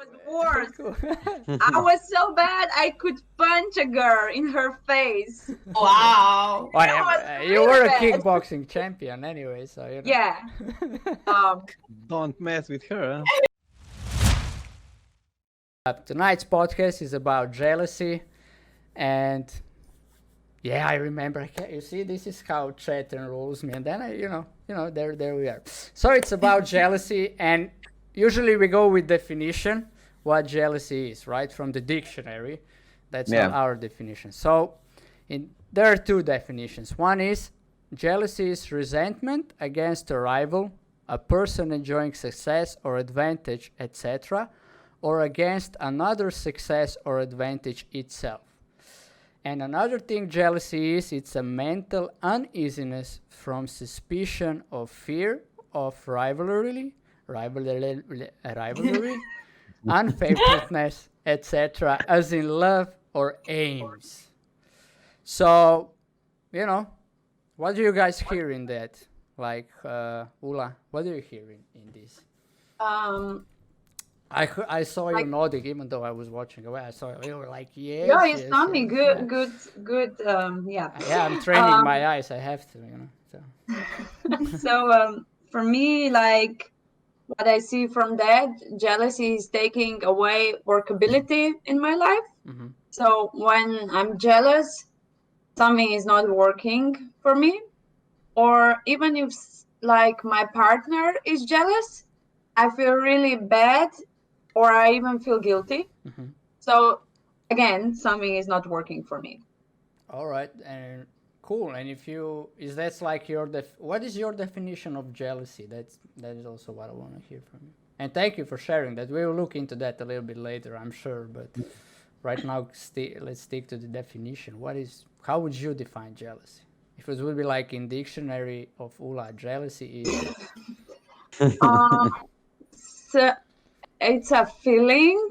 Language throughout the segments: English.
was worse. Cool. I was so bad I could punch a girl in her face. Wow. Oh, That was you really were a bad. kickboxing champion anyway, so you know. Yeah. Don't mess with her. Tonight's podcast is about jealousy, and yeah, I remember. You see, this is how chat enrolls me, and then there we are. So it's about jealousy, and usually we go with definition, what jealousy is, right, from the dictionary. That's not our definition. So, there are two definitions. One is jealousy is resentment against a rival, a person enjoying success or advantage, etc., or against another success or advantage itself. And another thing jealousy is, it's a mental uneasiness from suspicion of fear of rivalry, unfaithfulness, etc., as in love or aims. So, what do you guys hear in that? Like, Ula, what do you hear in this? I saw you nodding, even though I was watching away. I saw you were like, yes. Yeah, you yes, saw me. yes, Good. yeah. Yeah, I'm training my eyes. I have to, So. So for me, like what I see from that, jealousy is taking away workability in my life. Mm-hmm. So when I'm jealous, something is not working for me, or even if like my partner is jealous, I feel really bad, or I even feel guilty. Mm-hmm. So again, something is not working for me. All right, and cool. And that's like what is your definition of jealousy? That is also what I want to hear from you. And thank you for sharing that. We will look into that a little bit later, I'm sure. But right now, let's stick to the definition. How would you define jealousy? If it would be like in dictionary of Ula, jealousy is. So it's a feeling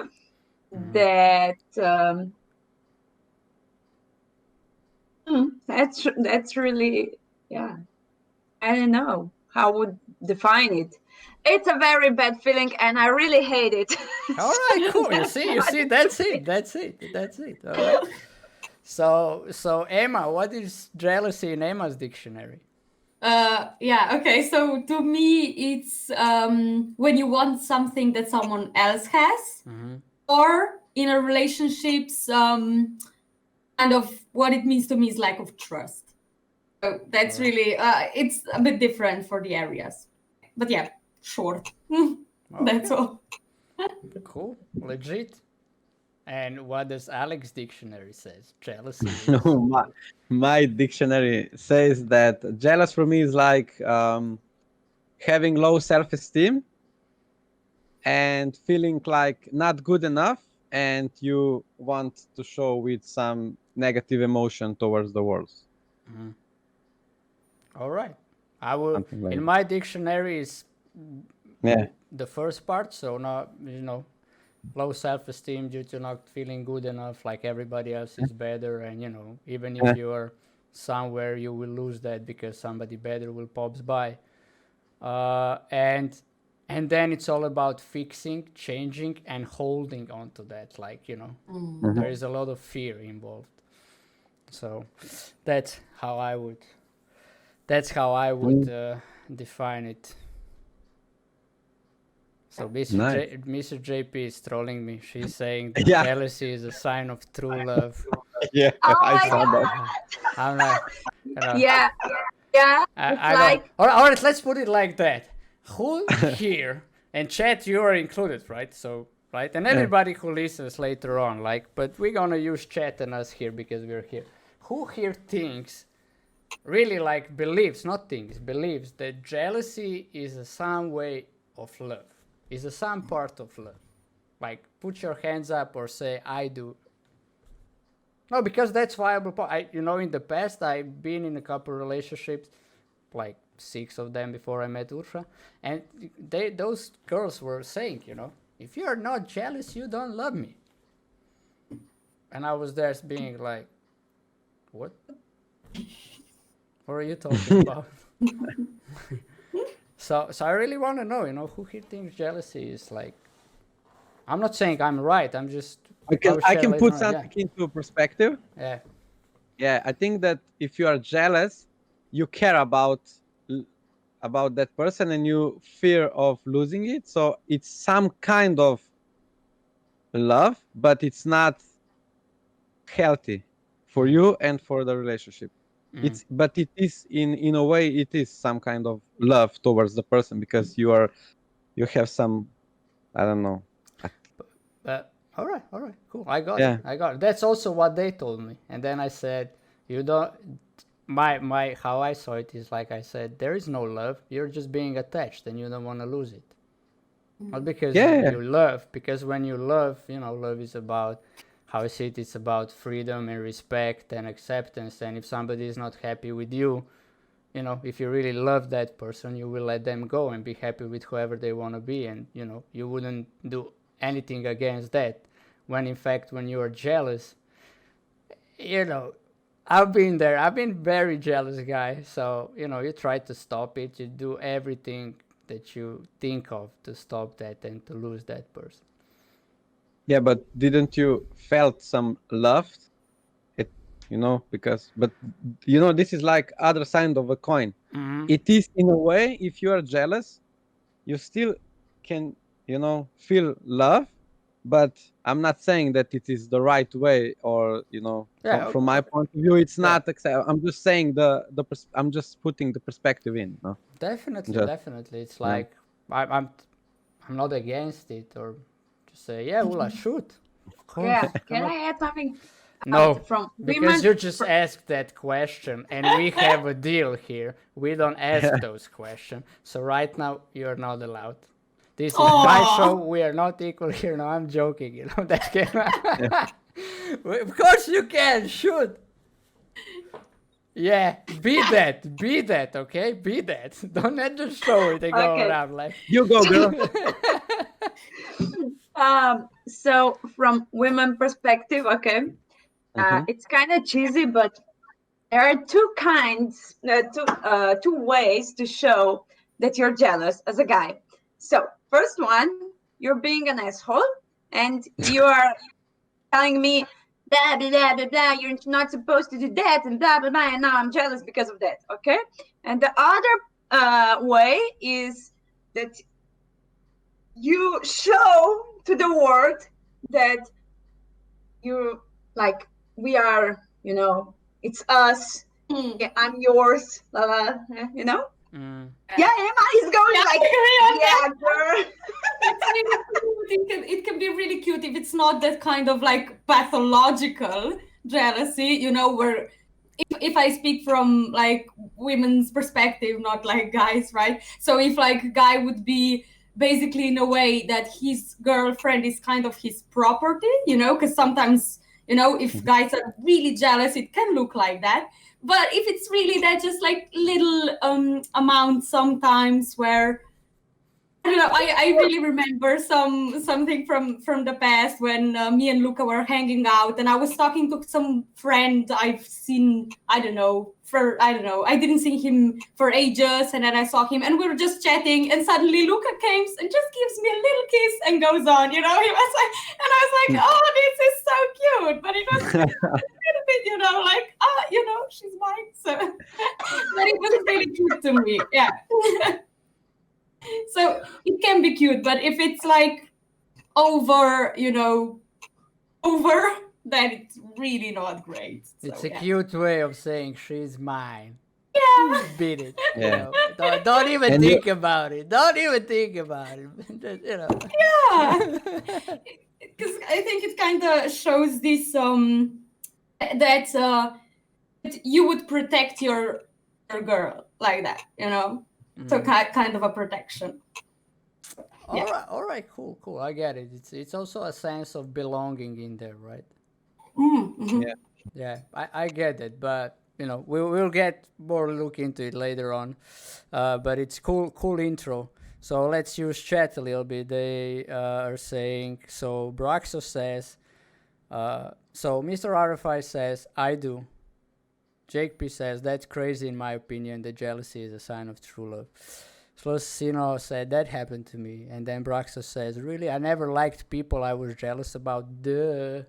that that's really, yeah, I don't know how I would define it. It's a very bad feeling and I really hate it. All right, cool. You see, that's it. All right. So Emma, what is jealousy in Emma's dictionary? Okay, so to me it's when you want something that someone else has, or in a relationships, kind of what it means to me is lack of trust. So that's really it's a bit different for the areas, but yeah, short. That's all. Cool, legit. And what does Alex dictionary says? Jealousy. My dictionary says that jealous for me is like having low self-esteem and feeling like not good enough, and you want to show with some negative emotion towards the world. Mm-hmm. All right. I will. Like in my dictionary is the first part. So not low self-esteem due to not feeling good enough, like everybody else is better, and even if you are somewhere, you will lose that because somebody better will pops by, and then it's all about fixing, changing, and holding on to that. Like there is a lot of fear involved. So that's how I would define it. So Mr. JP is trolling me. She's saying that jealousy is a sign of true love. Yeah, I saw that. I'm like, yeah. All right, let's put it like that. Who here, and chat, you are included, right? So, right, and everybody who listens later on, but we're gonna use chat and us here because we're here. Who here thinks, really believes that jealousy is some way of love? Is some part of love? Like, put your hands up or say, I do. No, because that's viable. In the past, I've been in a couple relationships, like 6 of them before I met Ursha, and those girls were saying, if you're not jealous, you don't love me. And I was there being like, what? What are you talking about? So I really want to know, who here thinks jealousy is I'm not saying I'm right. I'm just because I can put on, something into perspective. Yeah. I think that if you are jealous, you care about that person and you fear of losing it. So it's some kind of love, but it's not healthy for you and for the relationship. But it is in a way it is some kind of love towards the person because you have some, I don't know. All right, cool. I got it. That's also what they told me. And then I said, you don't. My how I saw it is like I said, there is no love. You're just being attached, and you don't want to lose it. Not because you love, because when you love, love is about, how I see it, it's about freedom and respect and acceptance. And if somebody is not happy with you, if you really love that person, you will let them go and be happy with whoever they want to be. And, you wouldn't do anything against that. When in fact, when you are jealous, I've been there. I've been very jealous guy. So, you try to stop it. You do everything that you think of to stop that and to lose that person. Yeah, but didn't you felt some love? Because this is like other side of a coin. It is in a way, if you are jealous, you still can, feel love, but I'm not saying that it is the right way, or from my point of view, it's not. I'm just saying I'm just putting the perspective in. No? Definitely. It's like I'm not against it, or just say, yeah, Ula, shoot. Of course. Yeah. Can I add something? No, from because you just asked that question, and we have a deal here. We don't ask those questions. So right now, you're not allowed. This is my show. We are not equal here. No, I'm joking. That can. Of course you can. Shoot. Yeah, be that, okay? Be that. Don't let just show it and go around like. You go, girl. So from women perspective, okay, it's kind of cheesy, but there are two ways to show that you're jealous as a guy. So first one, you're being an asshole and you are telling me blah blah blah blah blah, you're not supposed to do that and blah blah blah, and now I'm jealous because of that. Okay, and the other way is that you show to the world that you like we are, it's us. Yeah, I'm yours. Yeah, Yeah, Emma is going like, yeah, girl. It's really cute. It can be really cute if it's not that kind of like pathological jealousy, where if I speak from like women's perspective, not like guys, right? So if like a guy would be basically in a way that his girlfriend is kind of his property, because sometimes, if guys are really jealous, it can look like that. But if it's really that just like little amount sometimes where I don't know. I really remember something from the past when me and Luca were hanging out, and I was talking to some friend I've seen. I don't know. I didn't see him for ages, and then I saw him, and we were just chatting, and suddenly Luca comes and just gives me a little kiss and goes on. He was like, and I was like, oh, this is so cute, but it was a little bit, like, she's mine. So, but it was really cute to me. Yeah. So it can be cute, but if it's like over, then it's really not great. It's a cute way of saying she's mine. Yeah. Beat it. Yeah. Don't even think about it. Don't even think about it. Yeah. Because I think it kind of shows this that you would protect your girl like that, So kind of a protection. All right, cool. I get it. It's also a sense of belonging in there, right? Mm-hmm. Yeah, I get it, but we'll get more look into it later on. But it's cool intro. So let's use chat a little bit. They are saying, so Broxo says, so Mr. RFI says, I do. Jake P says, that's crazy in my opinion. The jealousy is a sign of true love. Slosino said, that happened to me. And then Braxa says, really, I never liked people I was jealous about. Duh.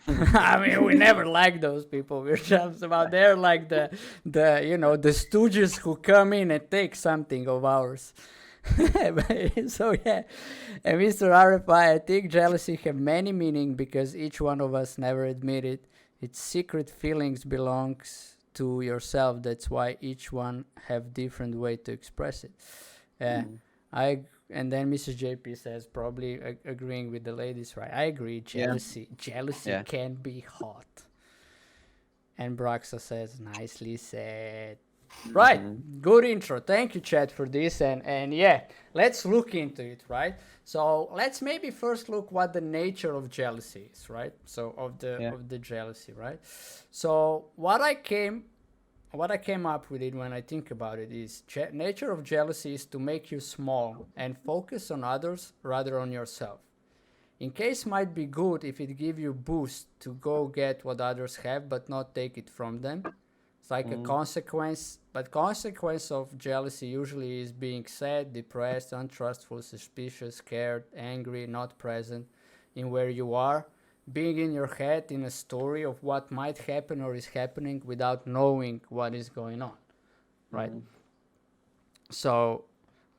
I mean, we never liked those people we're jealous about. They're like the the stooges who come in and take something of ours. So yeah, and Mr. RFI, I think jealousy have many meaning because each one of us never admit it. Its secret feelings belongs to yourself. That's why each one have different way to express it. And then Mrs. JP says, probably agreeing with the ladies, right? I agree. Jealousy can be hot. And Braxa says, nicely said. Right. Good intro. Thank you, Chad, for this. And yeah, let's look into it, right? So let's maybe first look what the nature of jealousy is, right? So of the jealousy, right? So what I came up with it when I think about it is nature of jealousy is to make you small and focus on others rather on yourself. In case might be good if it give you boost to go get what others have but not take it from them. It's like a consequence, but consequence of jealousy usually is being sad, depressed, untrustful, suspicious, scared, angry, not present in where you are, being in your head in a story of what might happen or is happening without knowing what is going on, right? So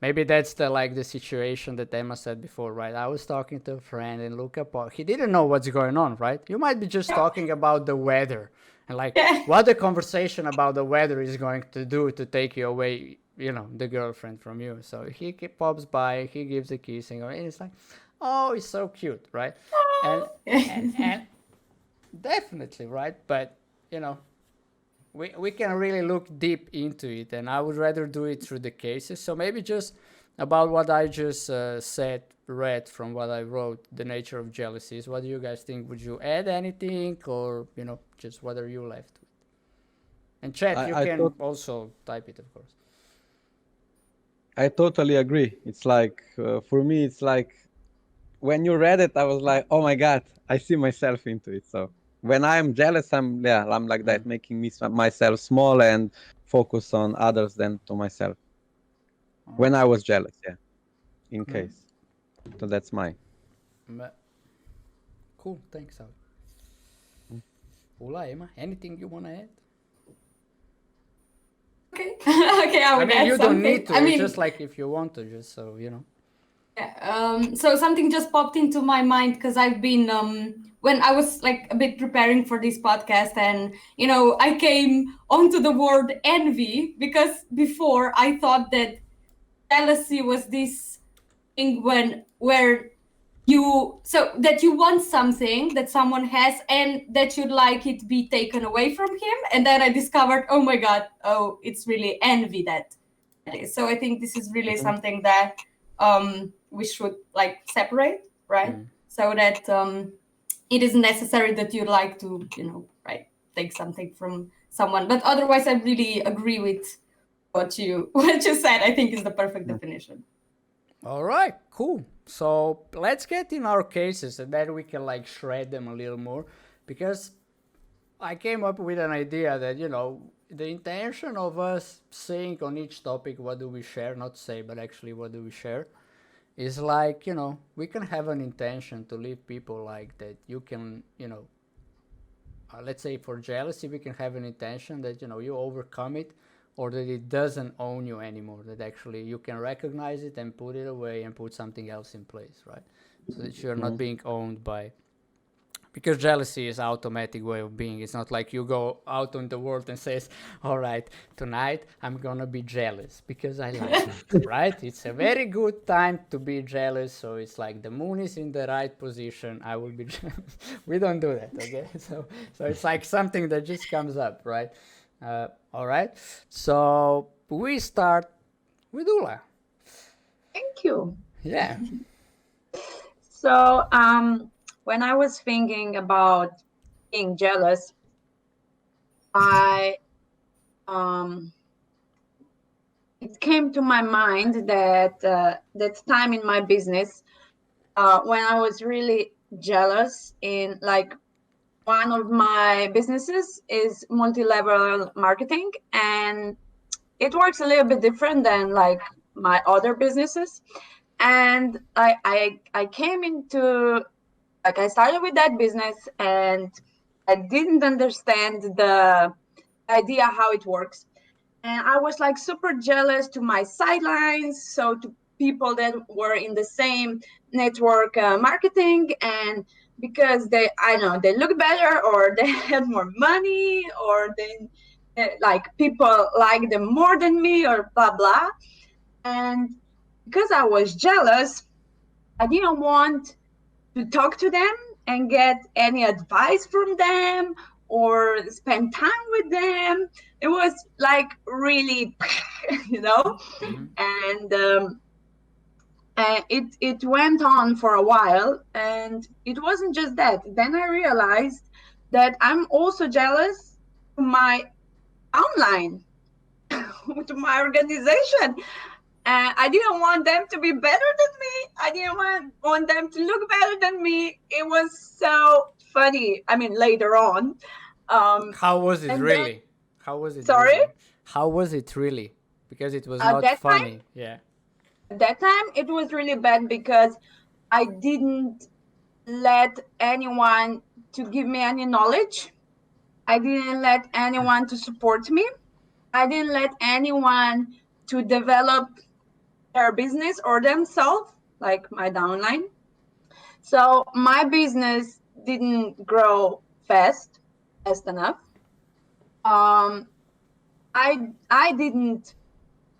maybe that's the situation that Emma said before, right? I was talking to a friend and look up, he didn't know what's going on, right? You might be just talking about the weather and what the conversation about the weather is going to do to take you away, the girlfriend from you. So he pops by, he gives a kiss and it's like, oh, it's so cute, right? And definitely, right? But we can really look deep into it, and I would rather do it through the cases. So maybe just about what I just read from what I wrote, the nature of jealousies. What do you guys think? Would you add anything, or just what are you left with? And chat, you can also type it, of course. I totally agree. It's like for me, it's like when you read it, I was like, oh my god, I see myself into it. So when I'm jealous, I'm like that, making myself small and focus on others than to myself. When I was jealous, in case. So that's mine. Cool, thanks, Al. Ula, Emma, anything you want to add? Okay. Okay, I mean, you don't need to. It's just like if you want to, just so Yeah, so something just popped into my mind because I've been when I was like a bit preparing for this podcast, and I came onto the word envy because before I thought that jealousy was this thing where you want something that someone has and that you'd like it be taken away from him, and then I discovered, oh my god, it's really envy that is. So I think this is really something that we should separate, right? So that it isn't necessary that you like to take something from someone, but otherwise I really agree with what you said. I think is the perfect definition. All right, cool. So let's get in our cases, and then we can shred them a little more, because I came up with an idea that the intention of us saying on each topic what do we share, not say, but actually what do we share, is we can have an intention to leave people that you can let's say for jealousy we can have an intention that you overcome it, or that it doesn't own you anymore, that actually you can recognize it and put it away and put something else in place, right? So that you're not being owned by, because jealousy is an automatic way of being. It's not like you go out in the world and says, all right, tonight I'm gonna be jealous because I like it, right? It's a very good time to be jealous. So it's like the moon is in the right position, I will be jealous. We don't do that, okay? So it's like something that just comes up, right? All right, so we start with Ula. Thank you. Yeah. So when I was thinking about being jealous, it came to my mind that that time in my business when I was really jealous in one of my businesses is multi-level marketing, and it works a little bit different than my other businesses. And I came into, like, I started with that business, and I didn't understand the idea how it works. And I was like super jealous to my sidelines, so to people that were in the same network marketing, and because I know they look better, or they had more money, or like people like them more than me, or blah blah. And because I was jealous, I didn't want to talk to them and get any advice from them or spend time with them. It was like really, you know, and it went on for a while, and it wasn't just that. Then I realized that I'm also jealous to my online, to my organization. I didn't want them to be better than me. I didn't want them to look better than me. It was so funny. I mean, later on. How was it really? Then, How was it sorry? really? How was it really? Because it was not That time, funny. Yeah. at that time, it was really bad because I didn't let anyone to give me any knowledge. I didn't let anyone to support me. I didn't let anyone to develop their business or themselves, like my downline. So my business didn't grow fast enough. Um, I didn't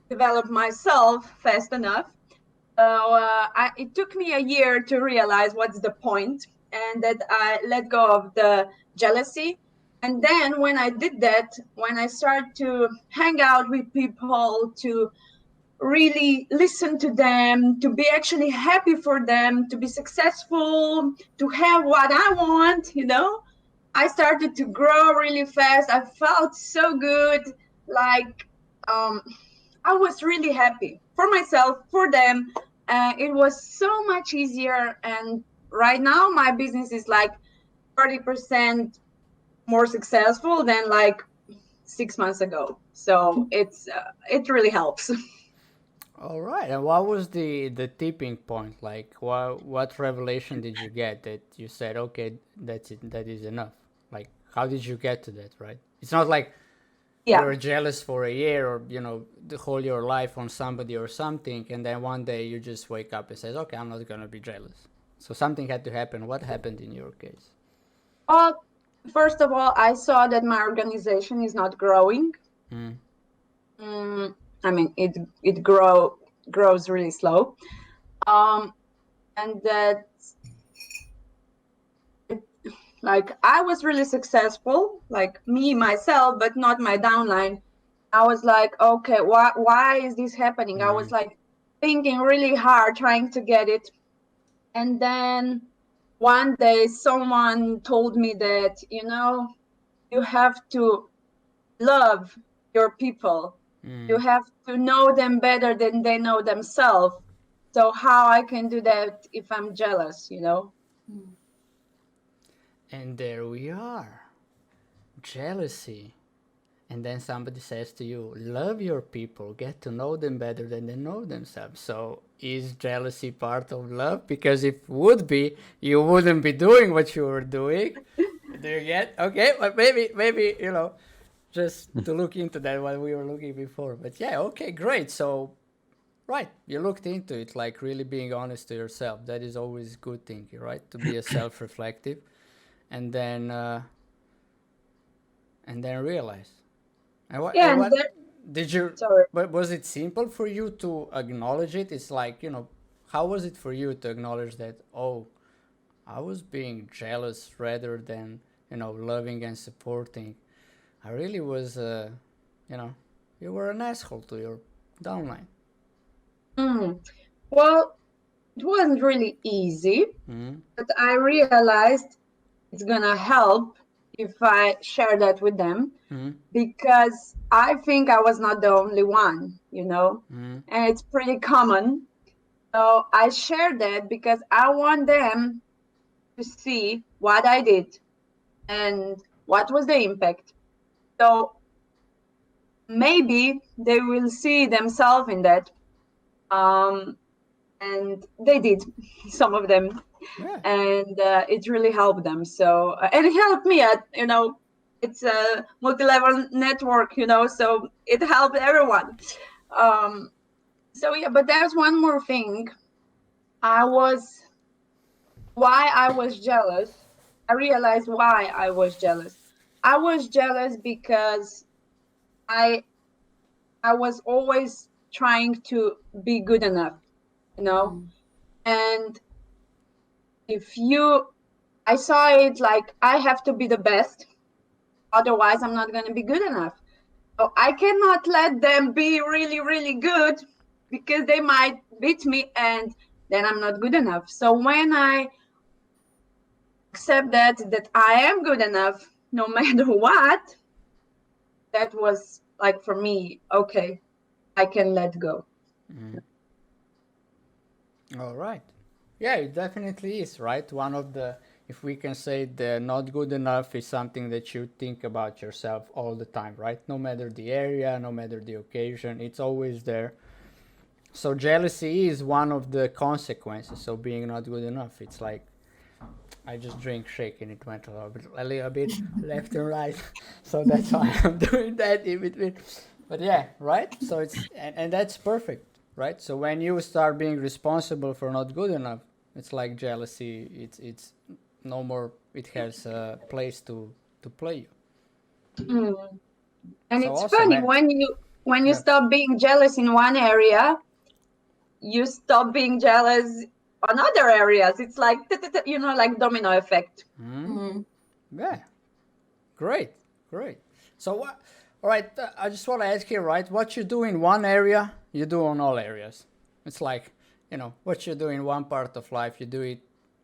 develop myself fast enough. So it took me a year to realize what's the point, and that I let go of the jealousy. And then when I did that, when I started to hang out with people, to really listen to them, to be actually happy for them, to be successful, to have what I want, I started to grow really fast. I felt so good. Like, I was really happy for myself, for them. It was so much easier. And right now, my business is like 30% more successful than like 6 months ago. So it really helps. All right. And what was the tipping point? Like, what revelation did you get that you said, okay, that's it, that is enough? Like, how did you get to that? Right? It's not like Yeah. you're jealous for a year, or the whole your life on somebody or something, and then one day you just wake up and says, okay, I'm not gonna be jealous. So something had to happen. What happened in your case? First of all, I saw that my organization is not growing. I mean, it grows really slow, and that, like, I was really successful, like me myself, but not my downline. I was like, okay, why is this happening? I was like thinking really hard, trying to get it, and then one day someone told me that you have to love your people. You have to know them better than they know themselves. So how I can do that if I'm jealous, And there we are. Jealousy. And then somebody says to you, love your people, get to know them better than they know themselves. So is jealousy part of love? Because if it would be, you wouldn't be doing what you were doing. Do you get? Okay, but maybe, just to look into that what we were looking before. But yeah, okay, great. So, right, you looked into it, like really being honest to yourself. That is always a good thing, right? To be a self-reflective. And then realize. And what did you? Sorry. But was it simple for you to acknowledge it? It's like, how was it for you to acknowledge that? Oh, I was being jealous rather than loving and supporting. I really was, you were an asshole to your downline. Well, it wasn't really easy, but I realized it's gonna help if I share that with them, because I think I was not the only one, and it's pretty common. So I shared that because I want them to see what I did and what was the impact. So maybe they will see themselves in that. And they did, some of them. Yeah. And it really helped them. So and it helped me at, it's a multi-level network, so it helped everyone. So yeah, but there's one more thing. Why I was jealous. I realized why I was jealous. I was jealous because I was always trying to be good enough, and I saw it like I have to be the best, otherwise I'm not going to be good enough. So I cannot let them be really, really good, because they might beat me and then I'm not good enough. So when I accept that I am good enough no matter what, that was like, for me, okay, I can let go. All right. Yeah, it definitely is, right? One of the, if we can say, the not good enough is something that you think about yourself all the time, right? No matter the area, no matter the occasion, it's always there. So jealousy is one of the consequences of being not good enough. It's like, I just drink shake and it went a little bit left and right. So that's why I'm doing that in between. But yeah, right? So and that's perfect, right? So when you start being responsible for not good enough, it's like jealousy. It's no more. It has a place to play you. And So it's awesome, funny, man. when you Yeah. stop being jealous in one area, you stop being jealous on other areas. It's like, like domino effect. Yeah. Great. So what? All right. I just want to ask you, right? What you do in one area, you do on all areas. It's like, what you do in one part of life, you do it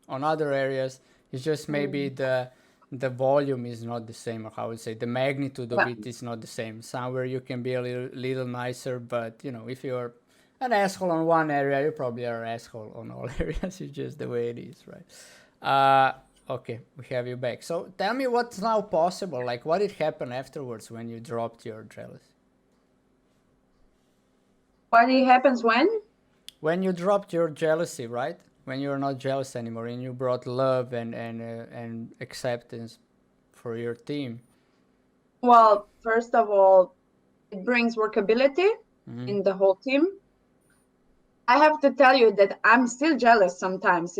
on other areas. It's just maybe the volume is not the same, or how I would say the magnitude of it is not the same. Somewhere you can be a little nicer, but if you're an asshole on one area, you probably are an asshole on all areas. It's just the way it is, right? Okay, we have you back. So tell me what's now possible. Like, what did happen afterwards when you dropped your jealousy? What happens when? When you dropped your jealousy, right? When you're not jealous anymore, and you brought love and acceptance for your team. Well, first of all, it brings workability in the whole team. I have to tell you that I'm still jealous sometimes.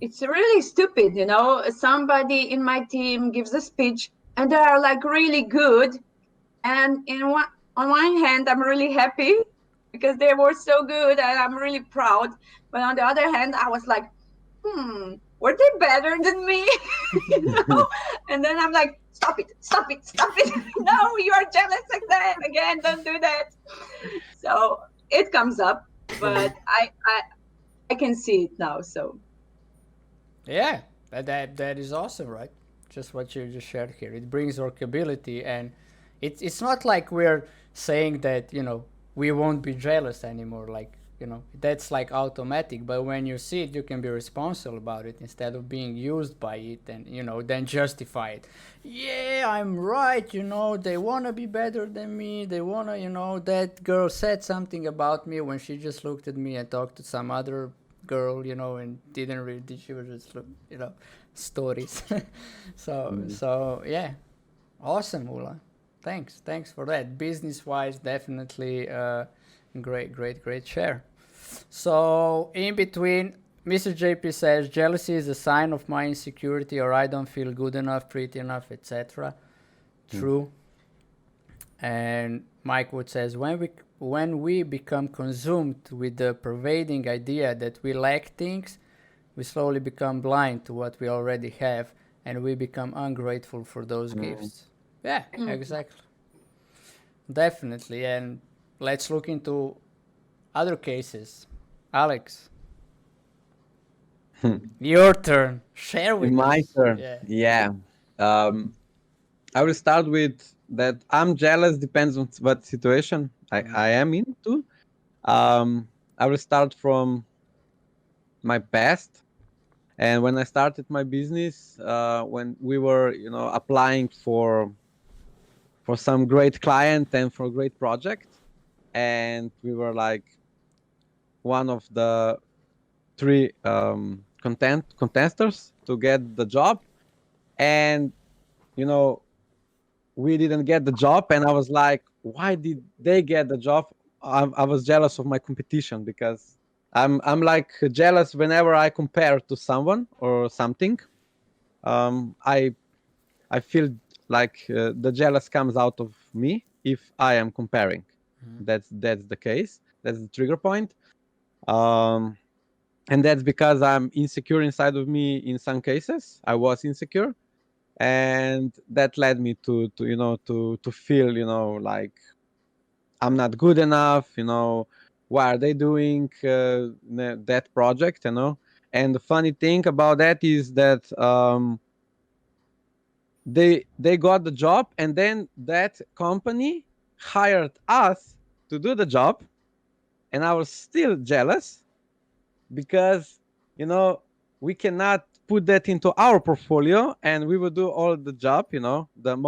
It's really stupid, somebody in my team gives a speech and they are like really good. And on one hand, I'm really happy because they were so good and I'm really proud. But on the other hand, I was like, were they better than me? And then I'm like, stop it. No, you are jealous again. Don't do that. So it comes up, but I can see it now. So Yeah, that is awesome, right? Just what you just shared here. It brings workability, and it's not like we're saying that we won't be jealous anymore. Like that's like automatic. But when you see it, you can be responsible about it instead of being used by it, and then justify it. Yeah, I'm right. They wanna be better than me. They wanna, that girl said something about me when she just looked at me and talked to some other girl, and didn't read. She was just, stories. So yeah, awesome, Ula. Thanks for that. Business wise, definitely great share. So in between, Mr. JP says jealousy is a sign of my insecurity, or I don't feel good enough, pretty enough, etc. True. And Mike Wood says when we become consumed with the pervading idea that we lack things, we slowly become blind to what we already have, and we become ungrateful for those gifts. Yeah, exactly. Definitely. And let's look into other cases. Alex, your turn. Share with My us. turn. Yeah. I will start with that. I'm jealous. Depends on what situation I am into. I will start from my past. And when I started my business, when we were, applying for some great client and for a great project, and we were like one of the three contestants to get the job, and we didn't get the job, and I was like, why did they get the job? I was jealous of my competition, because I'm like jealous whenever I compare to someone or something. I feel like the jealous comes out of me if I am comparing. That's the case. That's the trigger point. And that's because I'm insecure inside of me. In some cases, I was insecure, and that led me to feel like I'm not good enough. Why are they doing that project? And the funny thing about that is that they got the job, and then that company hired us to do the job, and I was still jealous because we cannot put that into our portfolio, and we would do all the job,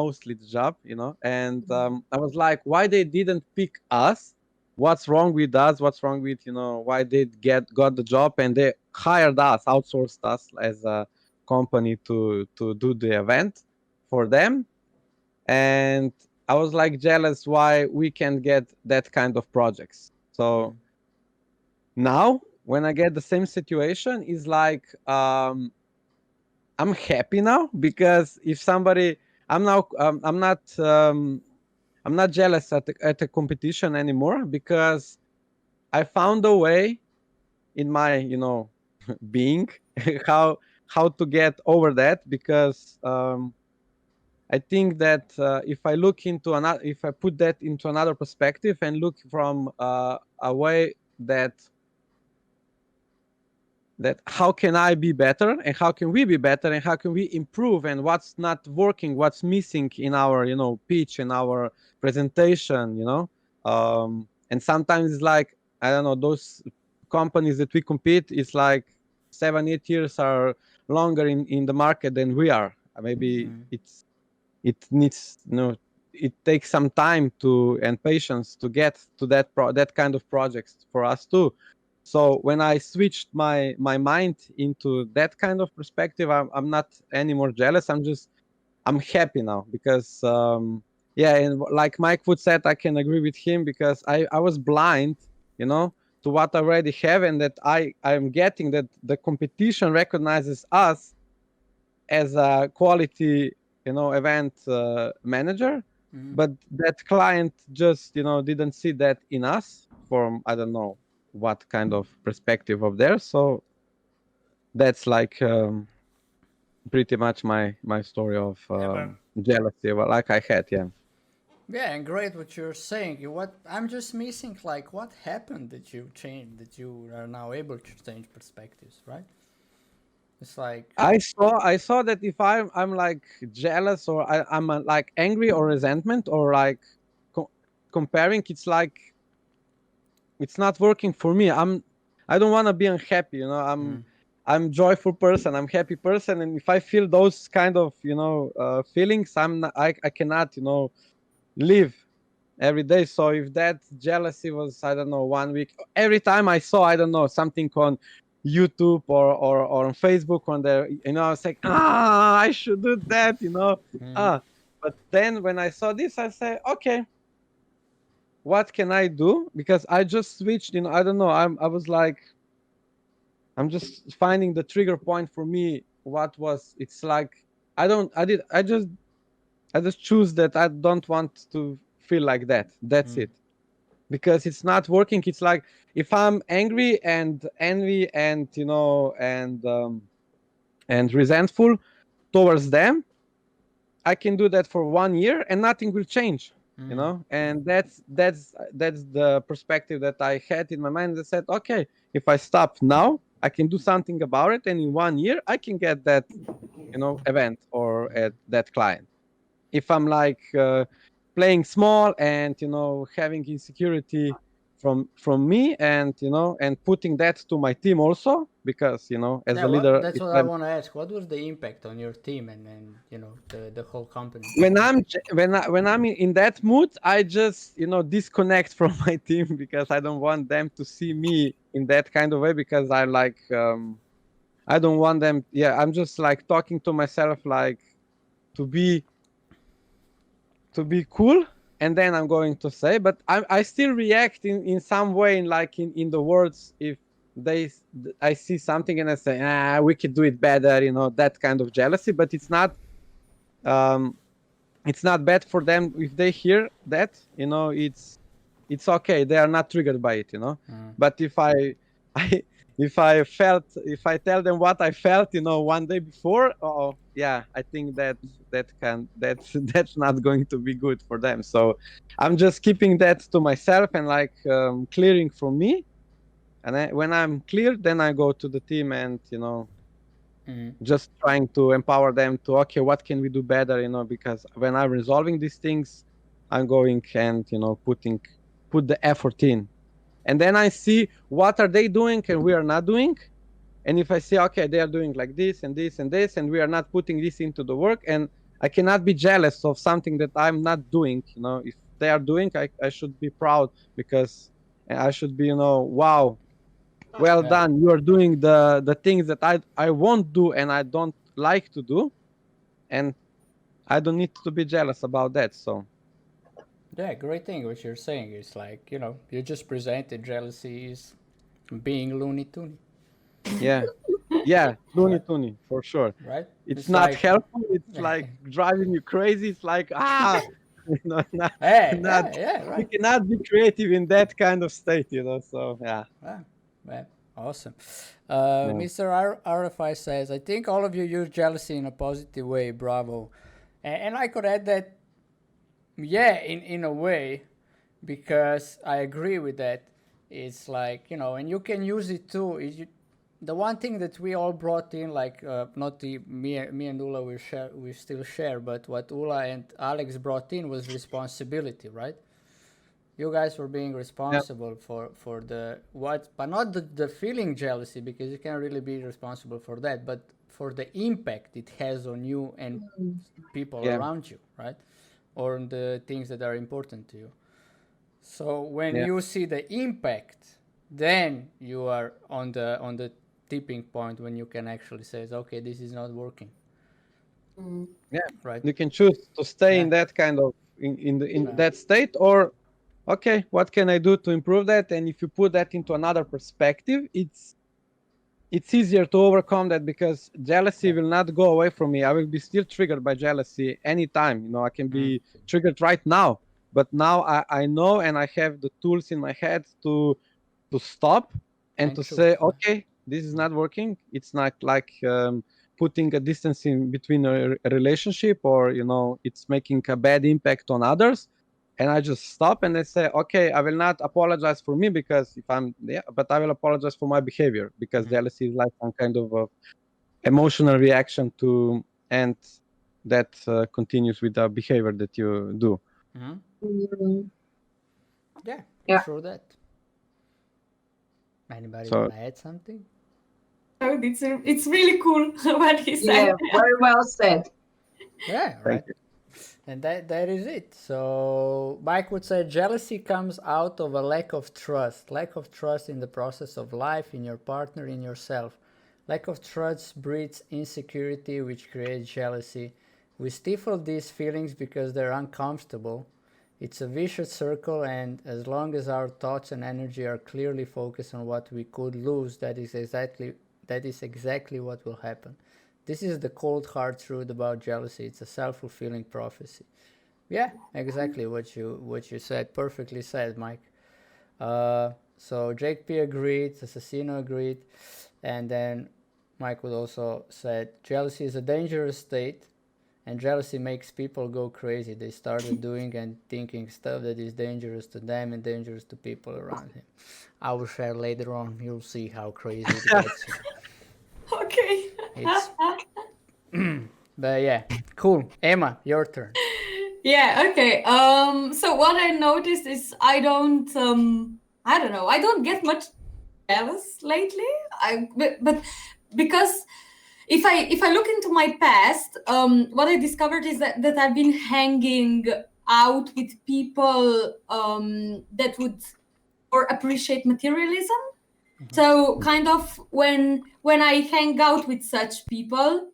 mostly the job, and I was like, why they didn't pick us? What's wrong with us? What's wrong with why they got the job and they hired us, outsourced us as a company to do the event for them? And I was like jealous why we can't get that kind of projects. So now when I get the same situation, is like I'm happy now, because if somebody, I'm now I'm not jealous at the competition anymore, because I found a way in my being how to get over that, because I think that if I look into another, if I put that into another perspective and look from a way that how can I be better, and how can we be better, and how can we improve, and what's not working, what's missing in our pitch, in our presentation, and sometimes it's like, I don't know, those companies that we compete, it's like 7-8 years are longer in the market than we are. Maybe it needs it takes some time to and patience to get to that kind of projects for us too. So when I switched my mind into that kind of perspective, I'm not anymore jealous. I'm happy now, because yeah, and like Mike Wood said, I can agree with him, because I was blind, to what I already have, and that I'm getting that the competition recognizes us as a quality event manager, but that client just didn't see that in us from, I don't know what kind of perspective of theirs. So that's like pretty much my story of jealousy, well, like I had. Yeah, and great what you're saying. What I'm just missing, like, what happened that you changed, that you are now able to change perspectives, right? It's like, I saw that if I'm like jealous, or I'm like angry or resentment, or like comparing, it's like it's not working for me. I don't want to be unhappy. I'm joyful person. I'm happy person, and if I feel those kind of feelings, I cannot live every day. So if that jealousy was, I don't know, 1 week, every time I saw, I don't know, something on YouTube or on Facebook, on there, I was like, I should do that, but then when I saw this, I say, okay, what can I do? Because I just switched, I don't know, I was like, I'm just finding the trigger point for me. It's like, I just choose that I don't want to feel like that. That's it. Because it's not working. It's like, if I'm angry and envy and and resentful towards them, I can do that for 1 year and nothing will change. And that's the perspective that I had in my mind, that said, okay, if I stop now, I can do something about it, and in 1 year I can get that event or at that client. If I'm like playing small and having insecurity from me, and and putting that to my team also, because as a leader, that's what I want to ask. What was the impact on your team and the whole company? When I'm in that mood, I just disconnect from my team because I don't want them to see me in that kind of way, because I like I don't want them. Yeah, I'm just like talking to myself, like to be cool, and then I'm going to say, but I still react in some way, in the words, if I see something and I say, we could do it better, that kind of jealousy. But it's not bad for them if they hear that, it's okay. They are not triggered by it. But if I if I tell them what I felt, one day before, yeah, I think that's not going to be good for them. So I'm just keeping that to myself and clearing from me. And when I'm clear, then I go to the team and just trying to empower them to, okay, what can we do better? Because when I'm resolving these things, I'm going and put the effort in. And then I see what are they doing and we are not doing. And if I see, okay, they are doing like this and this and this, and we are not putting this into the work, and I cannot be jealous of something that I'm not doing. If they are doing, I should be proud, because I should be, wow, well done. You are doing the things that I won't do and I don't like to do, and I don't need to be jealous about that. So yeah, great thing what you're saying is like, you just presented jealousy is being Looney Tunes. yeah, Looney Tunes for sure. Right? It's not like, helpful. It's like driving you crazy. It's like right. You cannot be creative in that kind of state. So yeah. Yeah, awesome. Mr. RFI says, I think all of you use jealousy in a positive way. Bravo. And I could add that, yeah, in a way, because I agree with that. It's like, and you can use it too. The one thing that we all brought in, like not me and Ula we still share, but what Ula and Alex brought in was responsibility, right? You guys were being responsible for the what, but not the feeling jealousy, because you can't really be responsible for that, but for the impact it has on you and people around you, right? Or on the things that are important to you. So when you see the impact, then you are on the tipping point when you can actually say, okay, this is not working. Yeah, right. You can choose to stay in that kind of in that state, or okay, what can I do to improve that? And if you put that into another perspective, it's easier to overcome that, because jealousy will not go away from me. I will be still triggered by jealousy anytime. I can be triggered right now, but now I know, and I have the tools in my head to stop and to say, okay, this is not working. It's not like putting a distance in between a relationship, or it's making a bad impact on others. And I just stop and I say, okay, I will not apologize for me, because if I'm there, but I will apologize for my behavior, because jealousy is like some kind of emotional reaction to, and that continues with the behavior that you do. Yeah, true that. Anybody want to add something? Oh, it's really cool what he said. Yeah, very well said. Yeah, right. And that is it. So Mike would say jealousy comes out of a lack of trust in the process of life, in your partner, in yourself. Lack of trust breeds insecurity, which creates jealousy. We stifle these feelings because they're uncomfortable. It's a vicious circle, and as long as our thoughts and energy are clearly focused on what we could lose, that is exactly what will happen. This is the cold hard truth about jealousy. It's a self-fulfilling prophecy. Yeah, exactly what you said. Perfectly said, Mike. So Jake P agreed, Assassino agreed, and then Mike would also said jealousy is a dangerous state, and jealousy makes people go crazy. They started doing and thinking stuff that is dangerous to them and dangerous to people around him. I will share later on. You'll see how crazy it gets. Okay. But yeah, cool. Emma, your turn. Yeah, okay. So what I noticed is I don't know, I don't get much jealous lately. but because if I look into my past, what I discovered is that I've been hanging out with people that would or appreciate materialism. So kind of when I hang out with such people,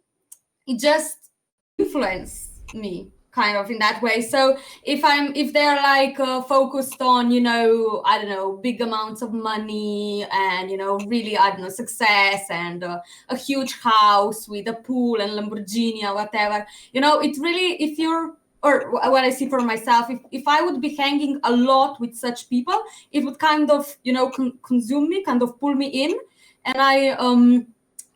it just influences me kind of in that way. So if they're like focused on, I don't know, big amounts of money and, really, I don't know, success and a huge house with a pool and Lamborghini or whatever, it really, if you're, or what I see for myself, if I would be hanging a lot with such people, it would kind of, consume me, kind of pull me in. And I,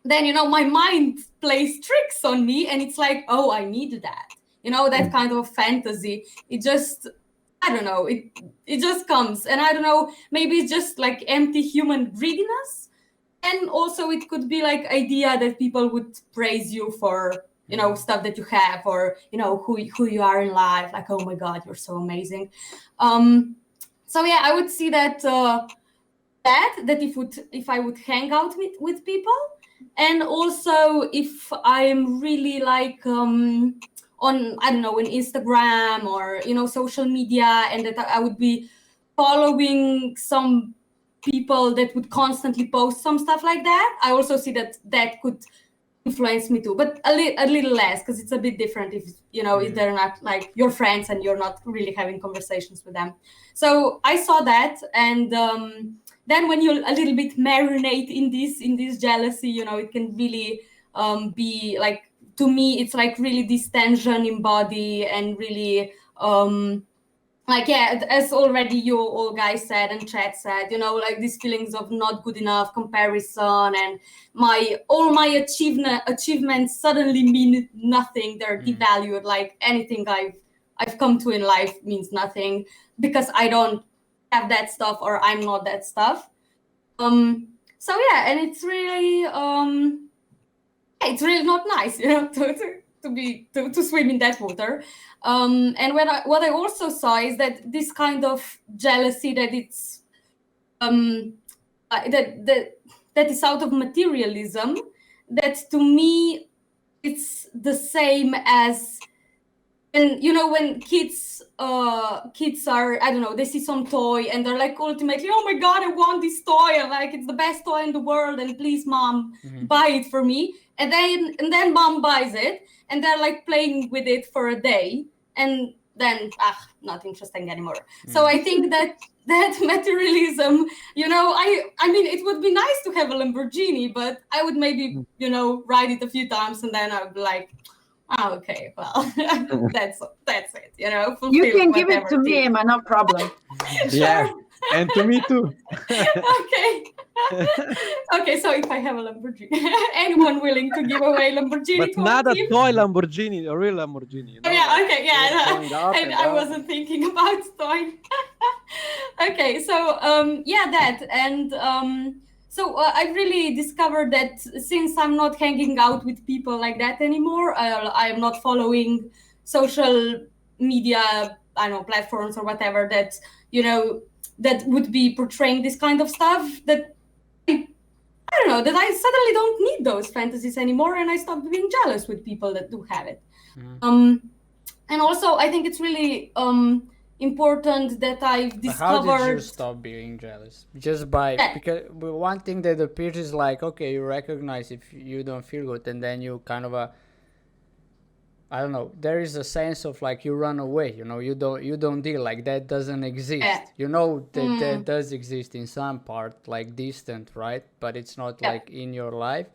then, my mind plays tricks on me and it's like, oh, I need that, that kind of fantasy. It just, I don't know, it just comes. And I don't know, maybe it's just like empty human greediness. And also it could be like idea that people would praise you for, stuff that you have, or, who you are in life. Like, oh my God, you're so amazing. So yeah, I would see that, that if I would hang out with people. And also if I'm really like on, I don't know, on Instagram or, social media, and that I would be following some people that would constantly post some stuff like that, I also see that could influence me too, but a little less, because it's a bit different if, if they're not like your friends and you're not really having conversations with them. So I saw that, and then when you a little bit marinate in this jealousy, it can really be like, to me, it's like really this tension in body, and really like, yeah, as already you all guys said and Chad said, like these feelings of not good enough, comparison, and all my achievements suddenly mean nothing. They're devalued. Like anything I've come to in life means nothing because I don't have that stuff, or I'm not that stuff. So yeah, and it's really not nice, to swim in that water. And what I also saw is that this kind of jealousy, that it's that is out of materialism, that to me it's the same as, and when kids are, I don't know, they see some toy and they're like, ultimately, oh my God, I want this toy, and like it's the best toy in the world, and please mom, buy it for me. And then mom buys it, and they're like playing with it for a day, and then not interesting anymore. So I think that materialism, I mean, it would be nice to have a Lamborghini, but I would maybe ride it a few times, and then I'd be like, oh, okay, well, that's it, You can give it to me, Emma, no problem. Yeah, and to me too. Okay. Okay, so if I have a Lamborghini, anyone willing to give away Lamborghini? But not a toy Lamborghini, a real Lamborghini. Yeah, okay, yeah. I wasn't thinking about toy. Okay, so yeah, that, and so I've really discovered that since I'm not hanging out with people like that anymore, I am not following social media, I don't know, platforms or whatever that, that would be portraying this kind of stuff, that I don't know, that I suddenly don't need those fantasies anymore, and I stopped being jealous with people that do have it. And also I think it's really important that I've discovered. How did you stop being jealous? Just by because one thing that appears is like, okay, you recognize if you don't feel good, and then you kind of I don't know, there is a sense of like you run away, you don't deal, like that doesn't exist. That does exist in some part, like distant, right? But it's not like in your life,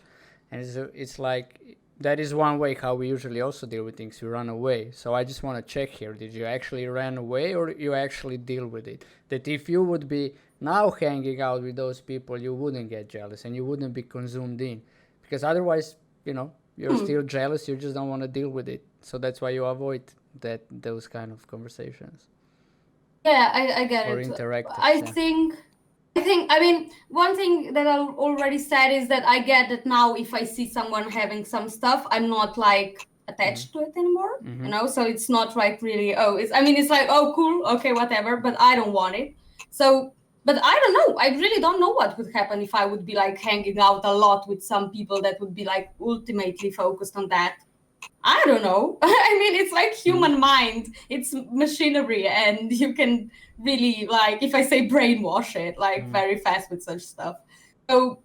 and it's like that is one way how we usually also deal with things. You run away. So I just want to check here. Did you actually run away, or you actually deal with it? That if you would be now hanging out with those people, you wouldn't get jealous and you wouldn't be consumed in. Because otherwise, you're still jealous. You just don't want to deal with it. So that's why you avoid those kind of conversations. Yeah, I get or it. Or interactive. I mean, one thing that I already said is that I get that now if I see someone having some stuff, I'm not like attached to it anymore, so it's not like really, it's like, oh, cool, okay, whatever, but I don't want it. So but I don't know. I really don't know what would happen if I would be like hanging out a lot with some people that would be like ultimately focused on that. I don't know. I mean, it's like human mind. It's machinery, and you can really, like, if I say brainwash it, like very fast with such stuff. So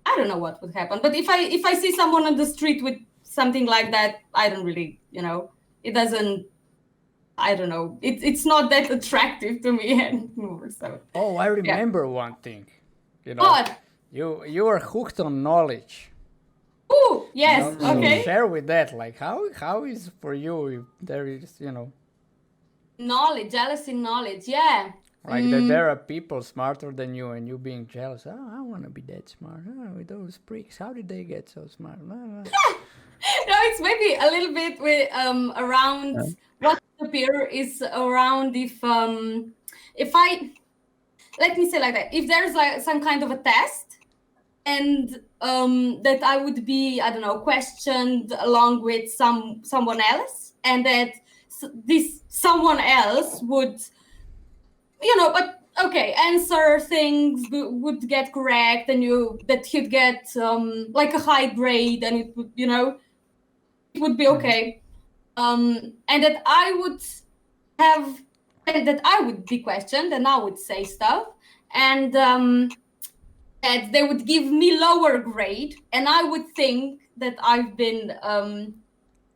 I don't know what would happen. But if I see someone on the street with something like that, I don't really, it doesn't. I don't know. It's not that attractive to me anymore. So. Oh, I remember one thing. What? You are hooked on knowledge. Oh, yes. Okay. Share with that. Like, how is for you if there is, knowledge, jealousy, knowledge. Yeah. Like that there are people smarter than you and you being jealous. Oh, I want to be that smart. Oh, with those pricks, how did they get so smart? No, it's maybe a little bit with around what appear is around if I let me say like that, if there's like some kind of a test and that I would be, I don't know, questioned along with someone else, and that this someone else would, but okay, answer things would get correct, and that he'd get like a high grade, and it would, it would be okay, and that I would have, and that I would be questioned, and I would say stuff, and that they would give me lower grade, and I would think that I've been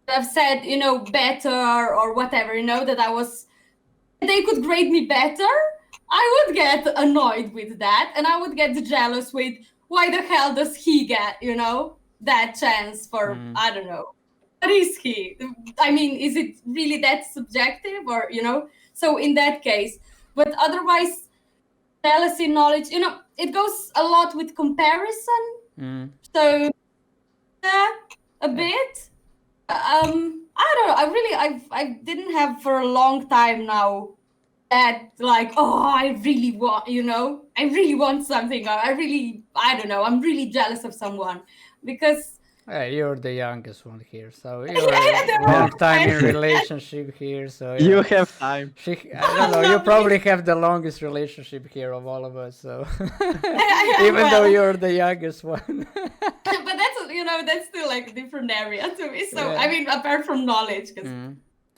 I've said, better or whatever, that they could grade me better. I would get annoyed with that, and I would get jealous with, why the hell does he get, that chance for, I don't know, what is he? I mean, is it really that subjective, or, so in that case, but otherwise, jealousy, knowledge, it goes a lot with comparison. So, a bit. I don't know. I didn't have for a long time now that like, oh, I really want something. I don't know. I'm really jealous of someone because. You're the youngest one here, so you're a long time in relationship here. So you have time. I don't know. You probably have the longest relationship here of all of us. So even though you're the youngest one. But that's still like a different area to me. So I mean, apart from knowledge,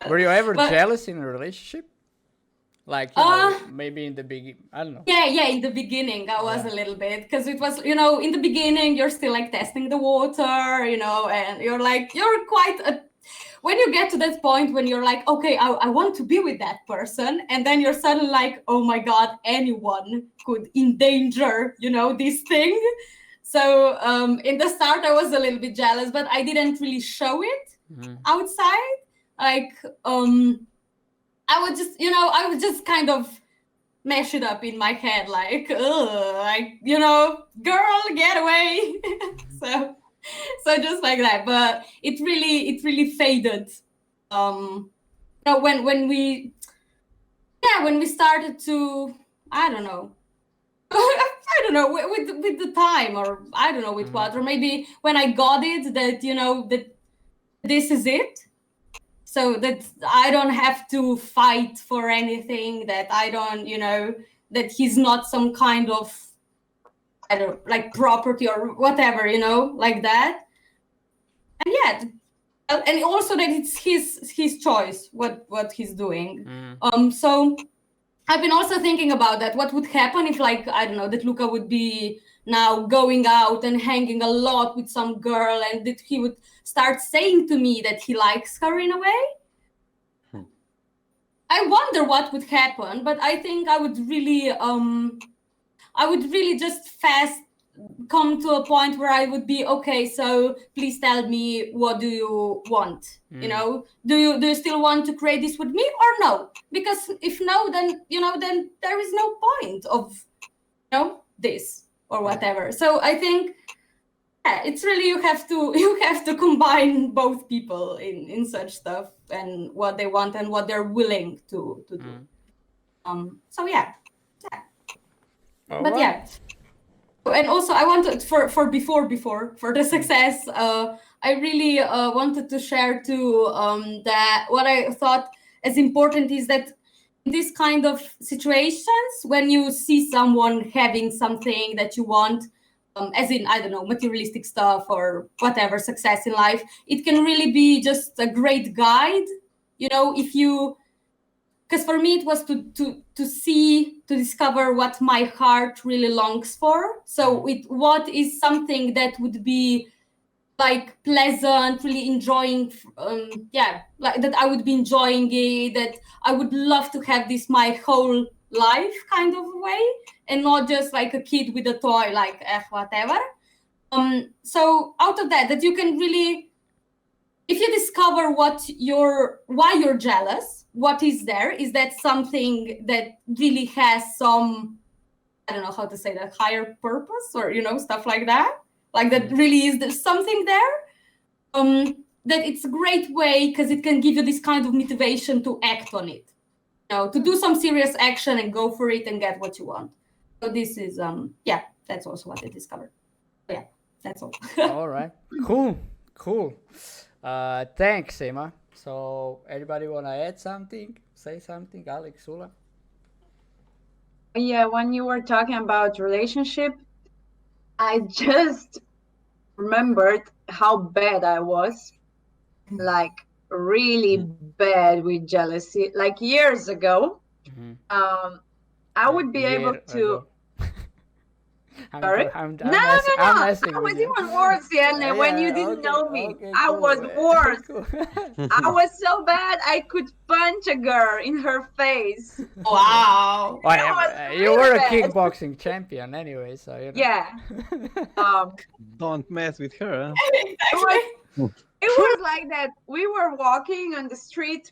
were you ever jealous in a relationship? Like, maybe in the beginning, I don't know. Yeah, in the beginning I was a little bit, because it was, in the beginning you're still like testing the water, and you're quite when you get to that point when you're like, okay, I want to be with that person, and then you're suddenly like, oh my God, anyone could endanger, this thing. So in the start I was a little bit jealous, but I didn't really show it outside. Like, I would just kind of mash it up in my head, like, girl, get away. so just like that. But it really faded. When we started to, I don't know, with the time, or I don't know with what, or maybe when I got it that, that this is it. So that I don't have to fight for anything, that I don't, that he's not some kind of, I don't know, like property or whatever, like that. And and also that it's his choice, what he's doing. So I've been also thinking about that. What would happen if, like, I don't know, that Luca would be now going out and hanging a lot with some girl, and that he would start saying to me that he likes her in a way. I wonder what would happen, but I think I would really just fast come to a point where I would be, okay, so please tell me, what do you want? Do you still want to create this with me or no? Because if no, then then there is no point of this or whatever. So I think it's really, you have to combine both people in such stuff, and what they want and what they're willing to do. So yeah. All but right. yeah. And also I wanted for the success, I really wanted to share too that what I thought as important is that these kind of situations, when you see someone having something that you want, as in, I don't know, materialistic stuff or whatever, success in life, it can really be just a great guide, if you, because for me it was to discover what my heart really longs for. So what is something that would be like pleasant, really enjoying, like that I would be enjoying it, that I would love to have this my whole life kind of way, and not just like a kid with a toy, like whatever. So out of that you can really, if you discover why you're jealous, what is there, is that something that really has some, I don't know how to say that, higher purpose, or stuff like that, like that really is there's something there, that it's a great way, because it can give you this kind of motivation to act on it, to do some serious action and go for it and get what you want. So this is that's also what I discovered. Yeah, that's all. All right, cool. Thanks, Emma. So anybody want to add something, say something? Alex, Ula? Yeah, when you were talking about relationship, I just remembered how bad I was, like really bad with jealousy. Like years ago, I would be able to. Sorry? I'm no. I was even worse, Yanni. When you didn't know me, I was worse. I was so bad I could punch a girl in her face. Wow. You were a kickboxing champion anyway, so Yeah. Don't mess with her. It was like that. We were walking on the street,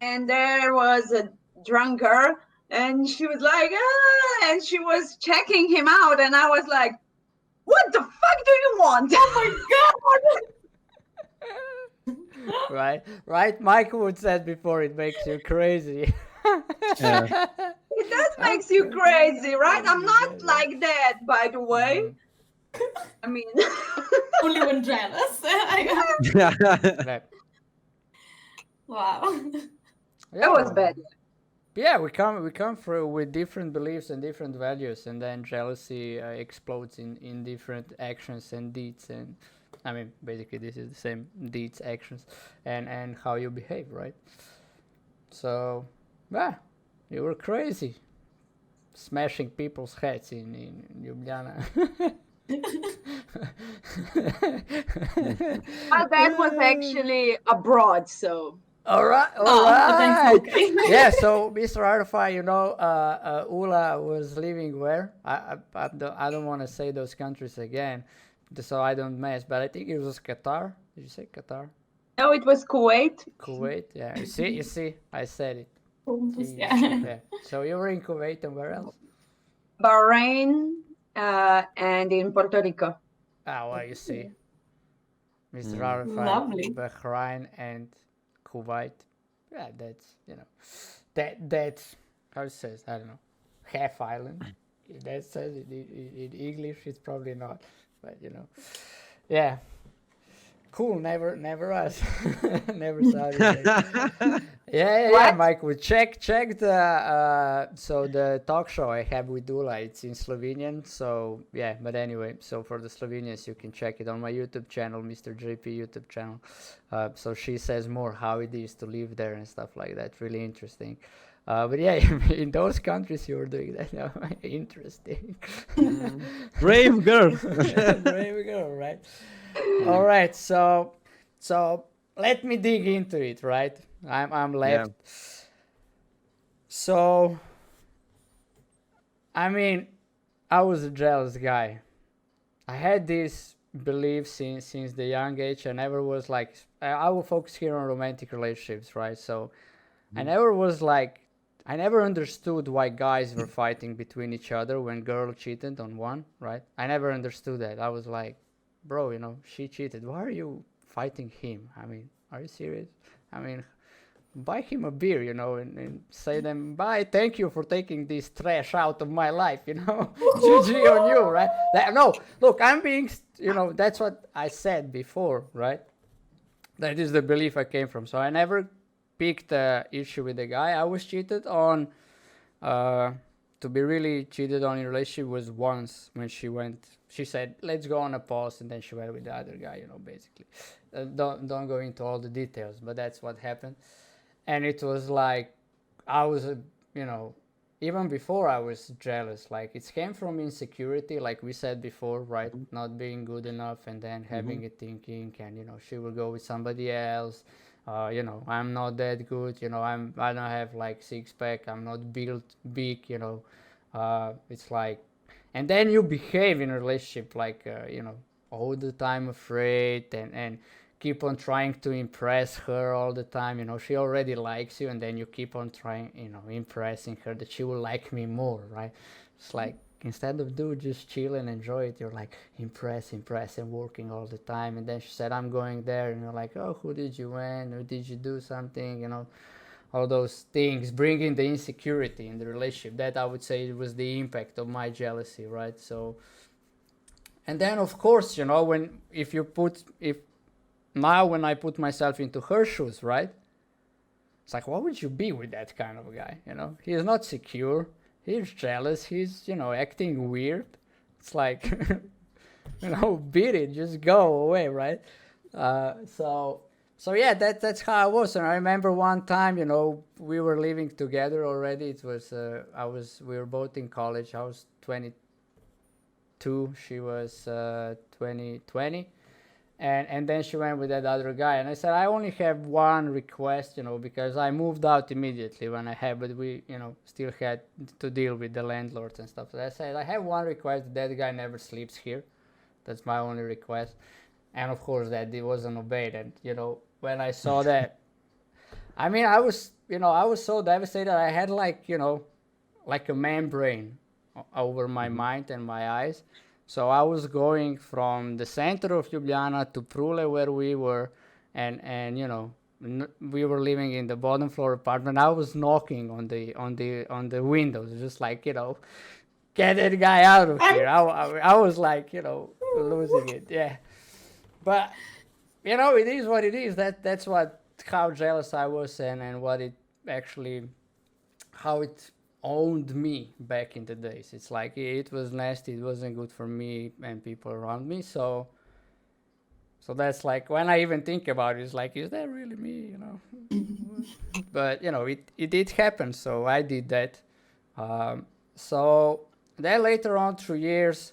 and there was a drunk girl, and she was like, and she was checking him out, and I was like, what the fuck do you want? Oh my god. Right. Michael would said before, it makes you crazy. Yeah. It does makes you crazy, right? I'm not like that, by the way. I mean, only when jealous. Wow. That was bad. Yeah, we come through with different beliefs and different values, and then jealousy explodes in different actions and deeds, and I mean basically this is the same, deeds, actions, and how you behave, right? So yeah, you were crazy, smashing people's heads in Ljubljana. But that was actually abroad, so. All right. Okay. Yeah, so Mr. Artify, Ula was living where? I don't want to say those countries again, so I don't mess, but I think it was Qatar. Did you say Qatar? No, it was Kuwait. Kuwait, yeah. You see, I said it. Yeah. So you were in Kuwait, and where else? Bahrain and in Puerto Rico. Ah, well, you see. Mr. Arifai, lovely. Bahrain and Kuwait. Yeah, that's, that's, how it says, I don't know, half island. That says it in English, it's probably not, but yeah. Cool, never us. Never saw it. Yeah, Michael. Check the so the talk show I have with Dula, it's in Slovenian. So yeah, but anyway, so for the Slovenians you can check it on my YouTube channel, Mr. JP YouTube channel. So she says more how it is to live there and stuff like that. Really interesting. But yeah, in those countries you were doing that. Interesting. Brave girl. Brave girl, right? All right, so let me dig into it, right? I'm left. Yeah. So, I mean, I was a jealous guy. I had this belief since the young age. I never was like, I will focus here on romantic relationships, right? So, I never was like, I never understood why guys were fighting between each other when girl cheated on one, right? I never understood that. I was like, bro, she cheated. Why are you fighting him? I mean, are you serious? I mean, buy him a beer, and say them, bye, thank you for taking this trash out of my life, GG on you, right? No, look, I'm being, that's what I said before, right? That is the belief I came from. So I never picked the issue with the guy. I was cheated on. To be really cheated on in a relationship was once when she said, let's go on a pause, and then she went with the other guy, basically. Don't go into all the details, but that's what happened. And it was like, I was, even before I was jealous, like it came from insecurity, like we said before, right? Not being good enough, and then having a thinking, and, she will go with somebody else. I'm not that good, I don't have like six pack, I'm not built big, it's like, and then you behave in a relationship like, all the time afraid, and keep on trying to impress her all the time. She already likes you, and then you keep on trying, impressing her that she will like me more, right? It's like, instead of just chill and enjoy it, you're like, impress, and working all the time. And then she said, I'm going there, and you're like, oh, who did you win, or did you do something, all those things, bringing the insecurity in the relationship. That, I would say, was the impact of my jealousy, right? So, and then of course, when I put myself into her shoes, right? It's like, why would you be with that kind of a guy? He is not secure. He's jealous. He's, acting weird. It's like, beat it. Just go away, right? So yeah, that's how I was. And I remember one time, we were living together already. It was, we were both in college. I was 22. She was 20. And then she went with that other guy, and I said, I only have one request, because I moved out immediately when I had, but we, still had to deal with the landlords and stuff. So I said, I have one request: that guy never sleeps here. That's my only request. And of course that it wasn't obeyed. And when I saw that, I mean, I was so devastated. I had like a membrane over my mind and my eyes. So I was going from the center of Ljubljana to Prule, where we were, and we were living in the bottom floor apartment. I was knocking on the windows, just like, get that guy out of here. I was like, losing it, yeah. But it is what it is. That's how jealous I was, and what it actually, how it owned me back in the days. It's like, it was nasty. It wasn't good for me and people around me. So that's like, when I even think about it, it's like, is that really me? But it did happen. So I did that. So then later on, 3 years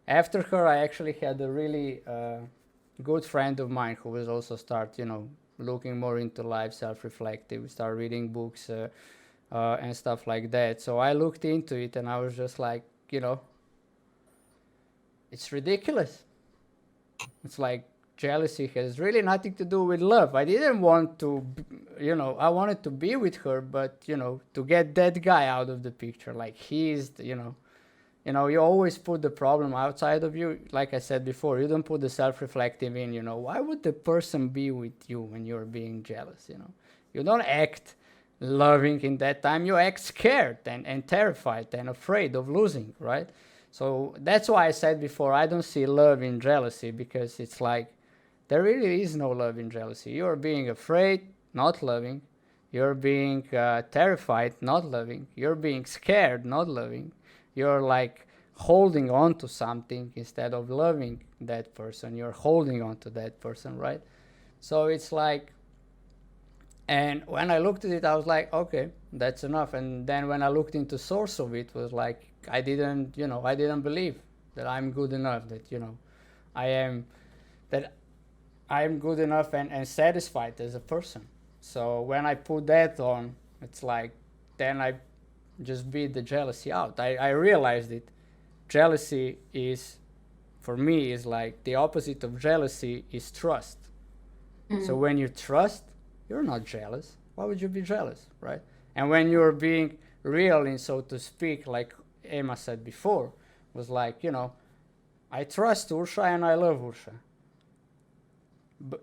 after her, I actually had a really good friend of mine who was also looking more into life, self-reflective. We started reading books. And stuff like that. So I looked into it, and I was just like, it's ridiculous. It's like, jealousy has really nothing to do with love. I didn't want to, I wanted to be with her, but, to get that guy out of the picture, like he's, you always put the problem outside of you. Like I said before, you don't put the self-reflective in, why would the person be with you when you're being jealous, You don't act loving in that time. You act scared and terrified and afraid of losing, right? So that's why I said before, I don't see love in jealousy, because it's like, there really is no love in jealousy. You're being afraid, not loving. You're being terrified, not loving. You're being scared, not loving. You're like holding on to something instead of loving that person. You're holding on to that person, right? So it's like, and when I looked at it, I was like, okay, that's enough. And then when I looked into source of it, was like, I didn't believe that I'm good enough, that, I am good enough and satisfied as a person. So when I put that on, it's like, then I just beat the jealousy out. I realized it. Jealousy is, for me, is like, the opposite of jealousy is trust. So when you trust, you're not jealous. Why would you be jealous, right? And when you're being real, in so to speak, like Emma said before, was like, I trust Ursha and I love Ursha.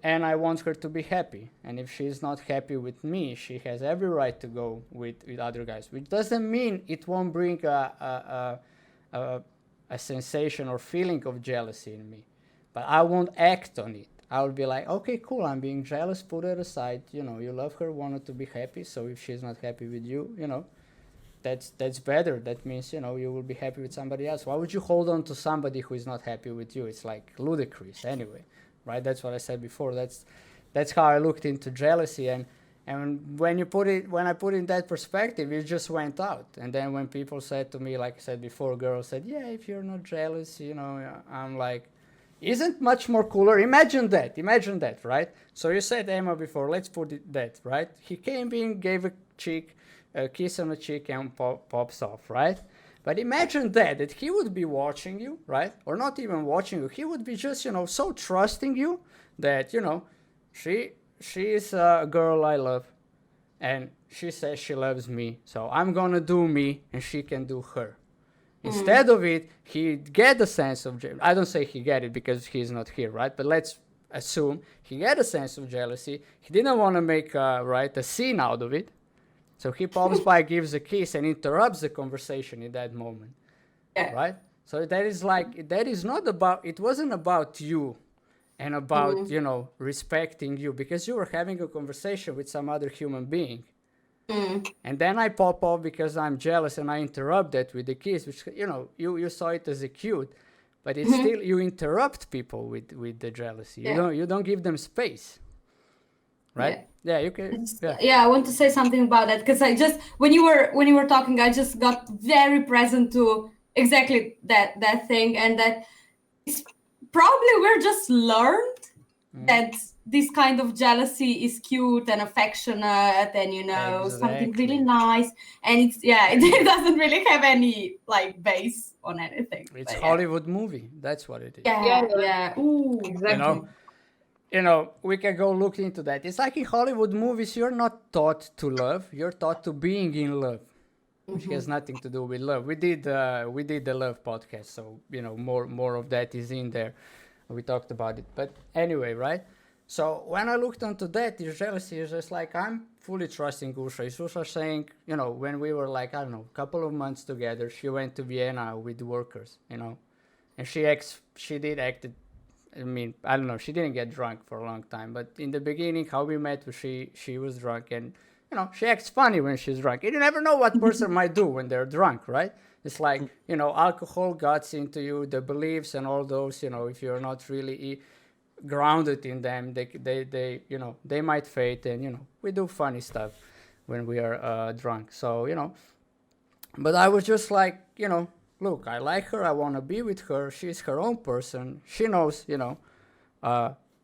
And I want her to be happy. And if she's not happy with me, she has every right to go with other guys. Which doesn't mean it won't bring a sensation or feeling of jealousy in me. But I won't act on it. I would be like, okay, cool, I'm being jealous, put it aside. You know, you love her, wanted to be happy. So if she's not happy with you, you know, that's better. That means, you know, you will be happy with somebody else. Why would you hold on to somebody who is not happy with you? It's like ludicrous anyway, right? That's what I said before. That's how I looked into jealousy. And when I put it in that perspective, it just went out. And then when people said to me, like I said before, girls said, yeah, if you're not jealous, you know, I'm like, isn't much more cooler? Imagine that, right? So you said Emma before, let's put it that, right? He came in, gave a kiss on the cheek and pops off, right? But imagine that he would be watching you, right? Or not even watching you. He would be just, you know, so trusting you that, you know, she is a girl I love, and she says she loves me, so I'm gonna do me, and she can do her. Instead of it, he get a sense of jealousy. I don't say he get it because he's not here, right? But let's assume he get a sense of jealousy. He didn't want to make a scene out of it, so he pops by, gives a kiss, and interrupts the conversation in that moment, right? So that is not about. It wasn't about you and about, you know, respecting you, because you were having a conversation with some other human being. And then I pop off because I'm jealous and I interrupt that with the kiss, which, you know, you saw it as a cute, but it's still, you interrupt people with the jealousy. You don't give them space, right? Yeah, you can. Yeah, I want to say something about that, because I just, when you were talking, I just got very present to exactly that thing, and that it's probably we're just learned that this kind of jealousy is cute and affectionate and, you know, something really nice, and it doesn't really have any like base on anything. It's Hollywood movie. That's what it is. Yeah. Ooh, exactly. You know, we can go look into that. It's like in Hollywood movies, you're not taught to love. You're taught to being in love, which has nothing to do with love. We did the love podcast, so, you know, more of that is in there. We talked about it. But anyway, right? So when I looked into that, the jealousy is just like, I'm fully trusting Usha. Usha saying, you know, when we were like, I don't know, a couple of months together, she went to Vienna with workers, you know, and she did act. I mean, I don't know, she didn't get drunk for a long time, but in the beginning, how we met, she was drunk, and, you know, she acts funny when she's drunk. You never know what person might do when they're drunk, right? It's like, you know, alcohol gets into you, the beliefs and all those, you know, if you're not really grounded in them, they you know, they might fade, and, you know, we do funny stuff when we are drunk. So, you know, but I was just like, you know, look, I like her, I want to be with her, she's her own person, she knows, you know,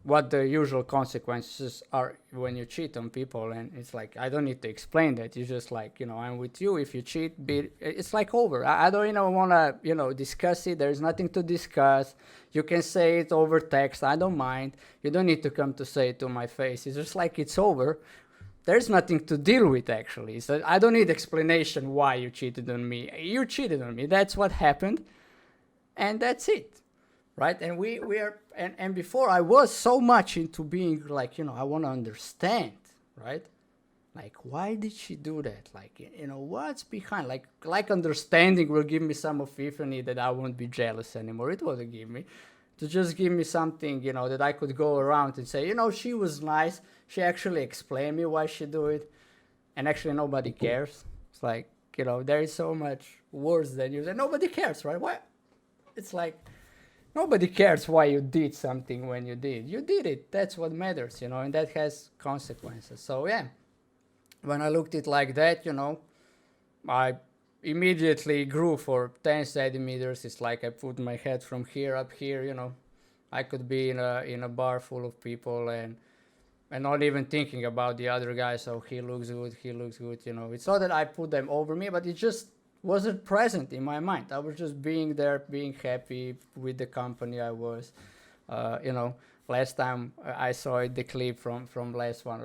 what the usual consequences are when you cheat on people, and it's like, I don't need to explain that. It's just like, you know, I'm with you. If you cheat, it's like over. I don't even want to, you know, discuss it. There's nothing to discuss. You can say it over text. I don't mind. You don't need to come to say it to my face. It's just like, it's over. There's nothing to deal with, actually. So I don't need explanation why you cheated on me. You cheated on me. That's what happened, and that's it. Right? And we are, and before I was so much into being like, you know, I want to understand, right? Like, why did she do that? Like, you know, what's behind? Like understanding will give me some epiphany that I won't be jealous anymore. It wouldn't give me. To just give me something, you know, that I could go around and say, you know, she was nice. She actually explained me why she do it. And actually nobody cares. It's like, you know, there is so much worse than you say. Nobody cares, right? Why? It's like, nobody cares why you did something when you did. You did it. That's what matters, you know, and that has consequences. So, yeah, when I looked at it like that, you know, I immediately grew for 10 centimeters. It's like I put my head from here up here, you know. I could be in a bar full of people and not even thinking about the other guy. So he looks good, you know. It's not that I put them over me, but it just wasn't present in my mind. I was just being there, being happy with the company I was. You know, last time I saw it, the clip from last one,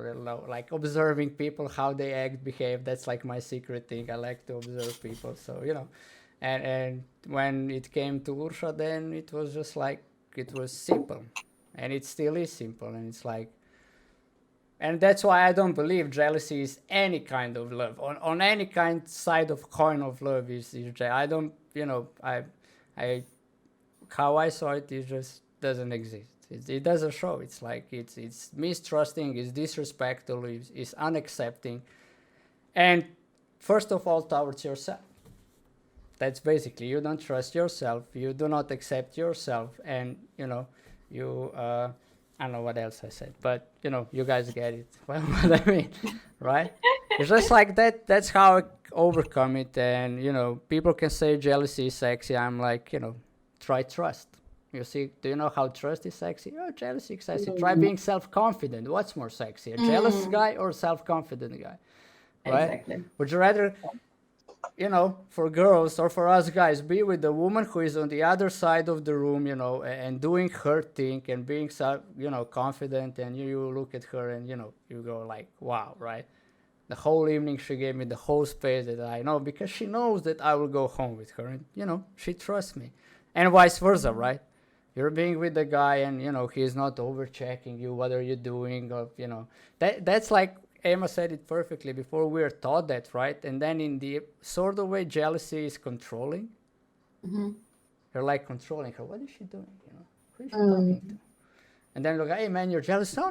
like observing people, how they act, behave. That's like my secret thing. I like to observe people. So, you know, and when it came to Ursha, then it was just like, it was simple, and it still is simple. And it's like, and that's why I don't believe jealousy is any kind of love. On any kind side of coin of love is I don't, you know, how I saw it, it just doesn't exist. It doesn't show. It's like it's mistrusting, it's disrespectful, it's unaccepting, and first of all towards yourself. That's basically, you don't trust yourself, you do not accept yourself, and you I don't know what else I said, but you guys get it. Well, what I mean, right? It's just like that. That's how I overcome it. And people can say jealousy is sexy. I'm like, try trust. You see, do you know how trust is sexy? Oh, jealousy is sexy. Try being self-confident. What's more sexy, a jealous guy or a self-confident guy? Right? Exactly. Would you rather, for girls or for us guys, be with the woman who is on the other side of the room, and doing her thing and being, confident, and you look at her and, you go like, wow, right? The whole evening she gave me the whole space that I know, because she knows that I will go home with her, and, she trusts me. And vice versa, right? You're being with the guy and, he's not over-checking you, what are you doing, or, that's like, Emma said it perfectly before. We are taught that, right? And then in the sort of way jealousy is controlling. Mm-hmm. You're like controlling her. What is she doing? Who is she talking to? And then look, hey man, you're jealous. No.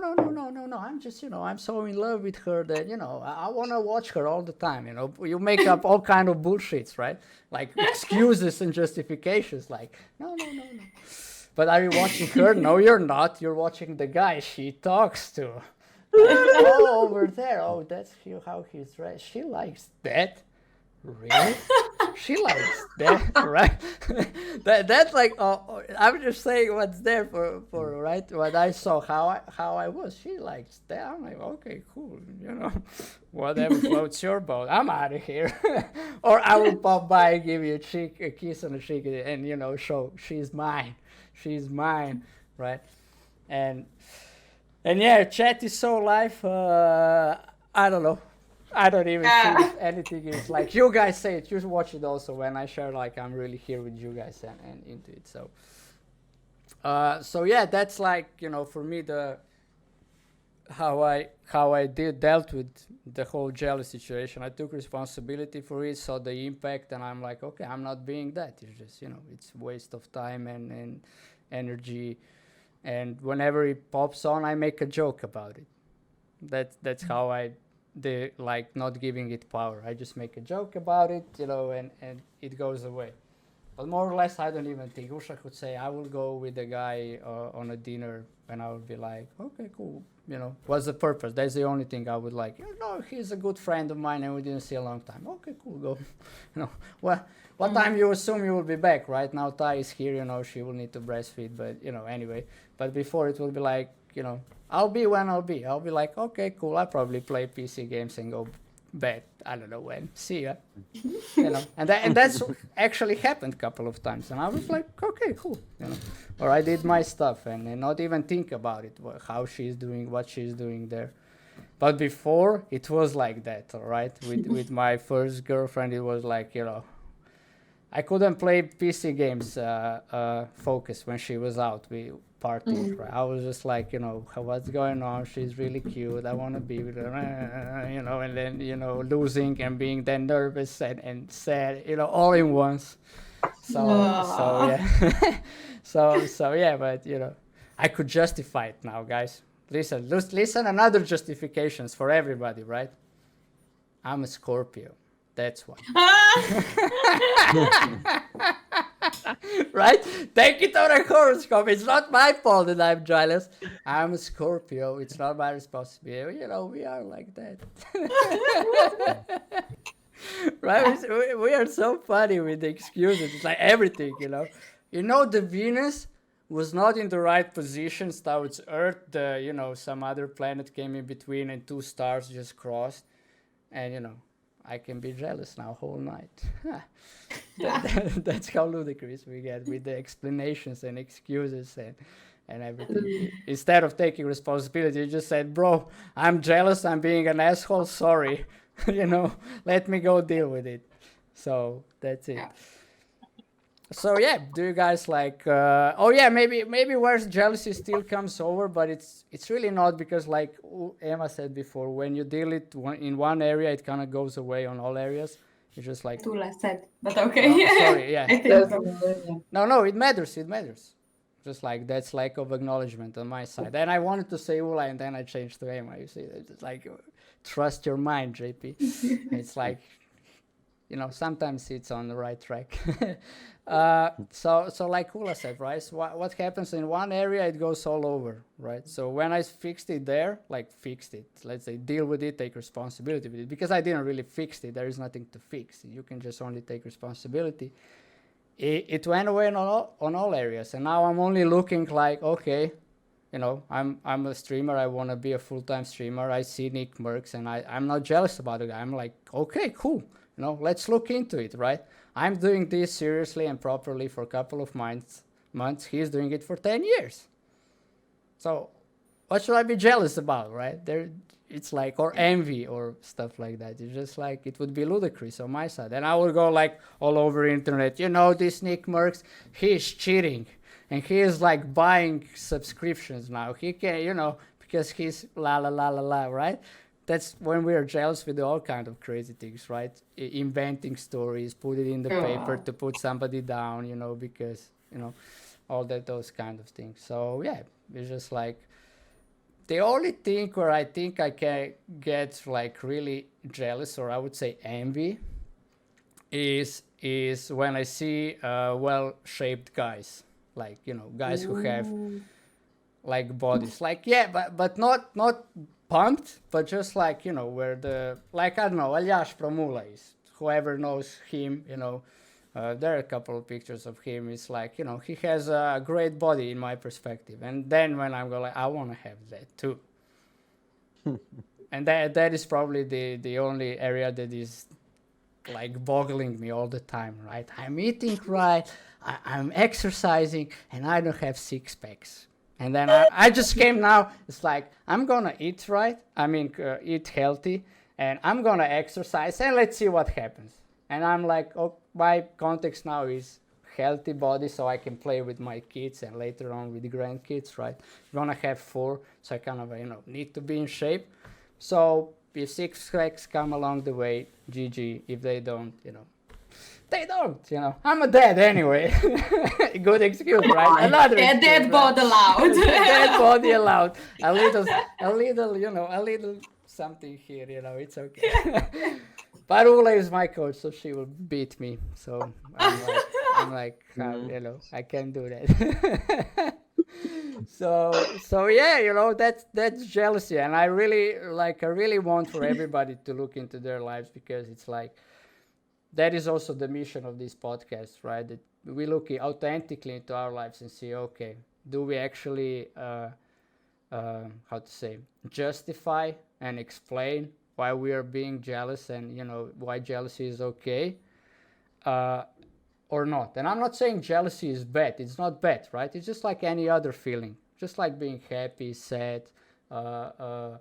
I'm just, I'm so in love with her that, I want to watch her all the time. You make up all kind of bullshits, right? Like excuses and justifications. Like, no. But are you watching her? No, you're not. You're watching the guy she talks to. Oh, over there. Oh, that's how he's dressed. She likes that. Really? She likes that, right? That's like, I'm just saying what's there for right? What I saw, how I was. She likes that. I'm like, okay, cool. Whatever floats your boat. I'm out of here. Or I will pop by and give you a kiss on the cheek, and show she's mine. She's mine, right? And yeah, chat is so live. I don't know. I don't even see if anything is like you guys say it. You watch it also when I share. Like I'm really here with you guys and into it. So yeah, that's like for me the how I dealt with the whole jealous situation. I took responsibility for it, saw the impact, and I'm like, okay, I'm not being that. It's just it's waste of time and energy. And whenever it pops on, I make a joke about it. That's how I like not giving it power. I just make a joke about it, and it goes away. But more or less, I don't even think. Usha could say, I will go with a guy on a dinner, and I would be like, okay, cool. What's the purpose? That's the only thing I would like. He's a good friend of mine, and we didn't see a long time. Okay, cool, go. What time you assume you will be back? Right now, Tai is here. She will need to breastfeed, but anyway. But before it will be like, I'll be when I'll be. I'll be like, okay, cool. I'll probably play PC games and go bed. I don't know when. See ya. And that's actually happened a couple of times. And I was like, okay, cool. Or I did my stuff and not even think about it, how she's doing, what she's doing there. But before, it was like that, all right? With my first girlfriend, it was like, I couldn't play PC games focused when she was out. We partying. Right? I was just like, what's going on? She's really cute. I want to be with her, and then, losing and being then nervous and sad, all in once. So yeah. so yeah, but, I could justify it now, guys. Listen, another justifications for everybody, right? I'm a Scorpio. That's why. Right? Take it on a horoscope. It's not my fault that I'm jealous. I'm a Scorpio. It's not my responsibility. We are like that. Right? We are so funny with the excuses. It's like everything, the Venus was not in the right positions towards Earth. Some other planet came in between and two stars just crossed. And, I can be jealous now whole night. That's how ludicrous we get with the explanations and excuses and everything. Instead of taking responsibility, you just said, bro, I'm jealous, I'm being an asshole, sorry. Let me go deal with it. So that's it. So yeah, do you guys like maybe where jealousy still comes over, but it's really not, because like Emma said before, when you deal it in one area, it kind of goes away on all areas. It's just like too less said, but okay. Sorry, yeah. I think No, it matters. Just like that's lack of acknowledgement on my side. And I wanted to say Ula, and then I changed to Emma. You see, it's like trust your mind, JP. It's like, sometimes it's on the right track. So like Ula said, right? So what happens in one area, it goes all over, right? So when I fixed it there, let's say, deal with it, take responsibility with it, because I didn't really fix it. There is nothing to fix. You can just only take responsibility. It went away on all areas, and now I'm only looking like, okay, I'm a streamer. I want to be a full-time streamer. I see Nick Merckx, and I'm not jealous about it. I'm like, okay, cool. Let's look into it, right? I'm doing this seriously and properly for a couple of months. He's doing it for 10 years. So what should I be jealous about, right? It's like, or envy or stuff like that. It's just like, it would be ludicrous on my side. And I would go like all over internet, this Nick Merckx, he's cheating. And he is like buying subscriptions now. He can, because he's la la la la la, right? That's when we are jealous. We do all kind of crazy things, right? Inventing stories, put it in the paper to put somebody down, because, all those kind of things. So yeah, it's just like, the only thing where I think I can get like really jealous, or I would say envy, is when I see well-shaped guys, like guys who have like bodies, like but not pumped, but just like where I don't know, Aljaž Promula is. Whoever knows him, there are a couple of pictures of him. It's like, he has a great body in my perspective. And then when I'm going, I want to have that too. And that is probably the only area that is like boggling me all the time, right? I'm eating right, I'm exercising, and I don't have six packs. And then I just came now, it's like, I'm going to eat right, eat healthy, and I'm going to exercise, and let's see what happens. And I'm like, my context now is healthy body, so I can play with my kids and later on with the grandkids, right? I'm gonna have 4, so I kind of, need to be in shape. So if 6 packs come along the way, GG. If they don't, they don't, I'm a dad anyway. Good excuse, right? Another excuse, dead body allowed. Dead body allowed. A little something here, it's okay. But Ula is my coach, so she will beat me. So I'm like, I can't do that. so yeah, that's jealousy, and I really want for everybody to look into their lives, because it's like, that is also the mission of this podcast, right? That we look authentically into our lives and see, okay, do we actually, justify and explain why we are being jealous, and why jealousy is okay, or not. And I'm not saying jealousy is bad. It's not bad, right? It's just like any other feeling, just like being happy, sad, I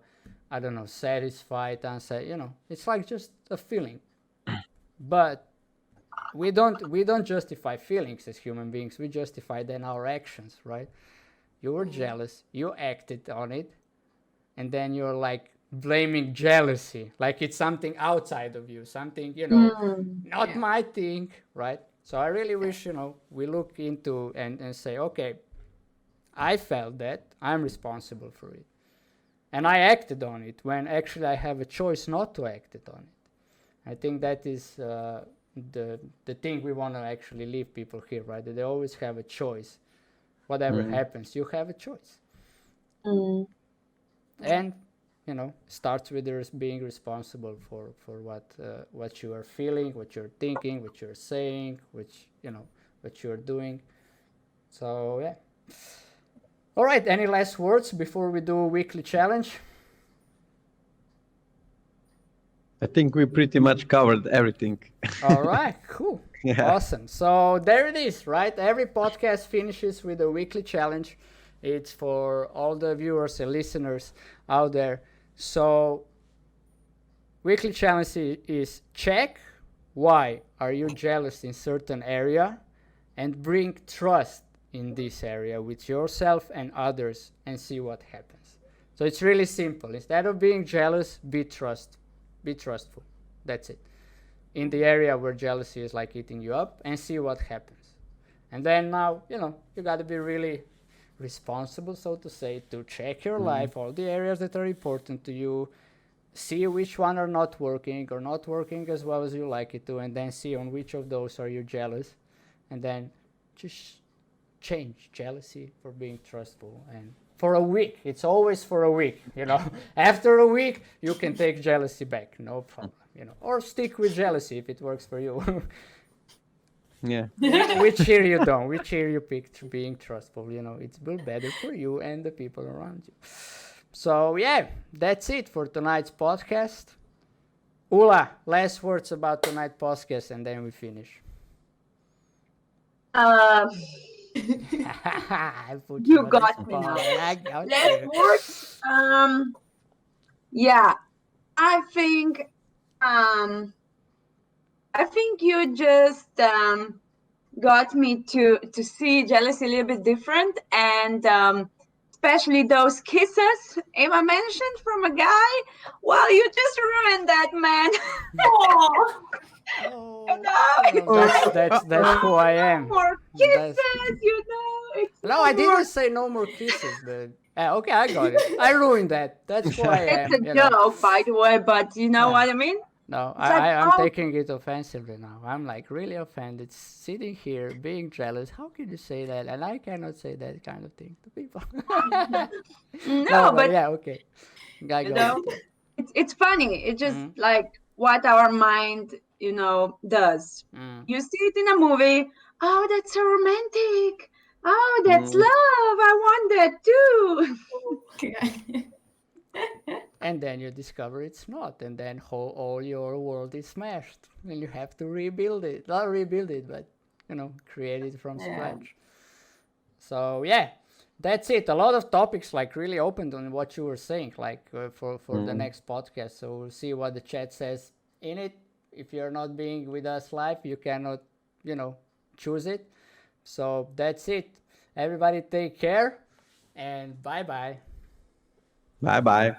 don't know, satisfied, unsatisfied. It's like just a feeling. But we don't justify feelings as human beings. We justify then our actions, right? You were jealous, you acted on it, and then you're like blaming jealousy, like it's something outside of you, something, not my thing, right? So I really wish, we look into and say, okay, I felt that, I'm responsible for it. And I acted on it when actually I have a choice not to act on it. I think that is the thing we want to actually leave people here, right? That they always have a choice. Whatever happens, you have a choice. And starts with being responsible for what you are feeling, what you're thinking, what you're saying, what you're doing. So yeah. All right. Any last words before we do a weekly challenge? I think we pretty much covered everything. All right. Cool. Yeah. Awesome. So there it is, right? Every podcast finishes with a weekly challenge. It's for all the viewers and listeners out there. So weekly challenge is check why are you jealous in certain area, and bring trust in this area with yourself and others, and see what happens. So it's really simple. Instead of being jealous, be trustful. That's it. In the area where jealousy is like eating you up, and see what happens. And then now, you got to be really responsible, so to say, to check your life, all the areas that are important to you, see which one are not working or not working as well as you like it to, and then see on which of those are you jealous, and then just change jealousy for being trustful. And for a week, it's always for a week, After a week, you can take jealousy back, no problem, or stick with jealousy if it works for you. Yeah. Which year you don't, which year you picked being trustful, it's will better for you and the people around you. So yeah, that's it for tonight's podcast. Ula, last words about tonight's podcast, and then we finish. I put You on got the me now. spot. I got Last you. words. Yeah, I think you just got me to see jealousy a little bit different, and especially those kisses Emma mentioned from a guy. Well, you just ruined that, man. That's who I am. No more kisses, it's No, I didn't say no more kisses, but okay, I got it. I ruined that. That's who I am. It's a joke, by the way, but you know what I mean? No, It's like, I'm taking it offensively now. I'm like really offended, sitting here being jealous. How can you say that? And I cannot say that kind of thing to people. no, but yeah, okay. it's funny. It's just like what our mind, does. You see it in a movie. Oh, that's so romantic. Oh, that's love. I want that too. And then you discover it's not, and then all your world is smashed, and you have to rebuild it. Not rebuild it, but create it from scratch. So yeah, that's it. A lot of topics like really opened on what you were saying, like for the next podcast. So we'll see what the chat says in it. If you're not being with us live, you cannot, choose it. So that's it. Everybody take care, and bye-bye. Bye-bye.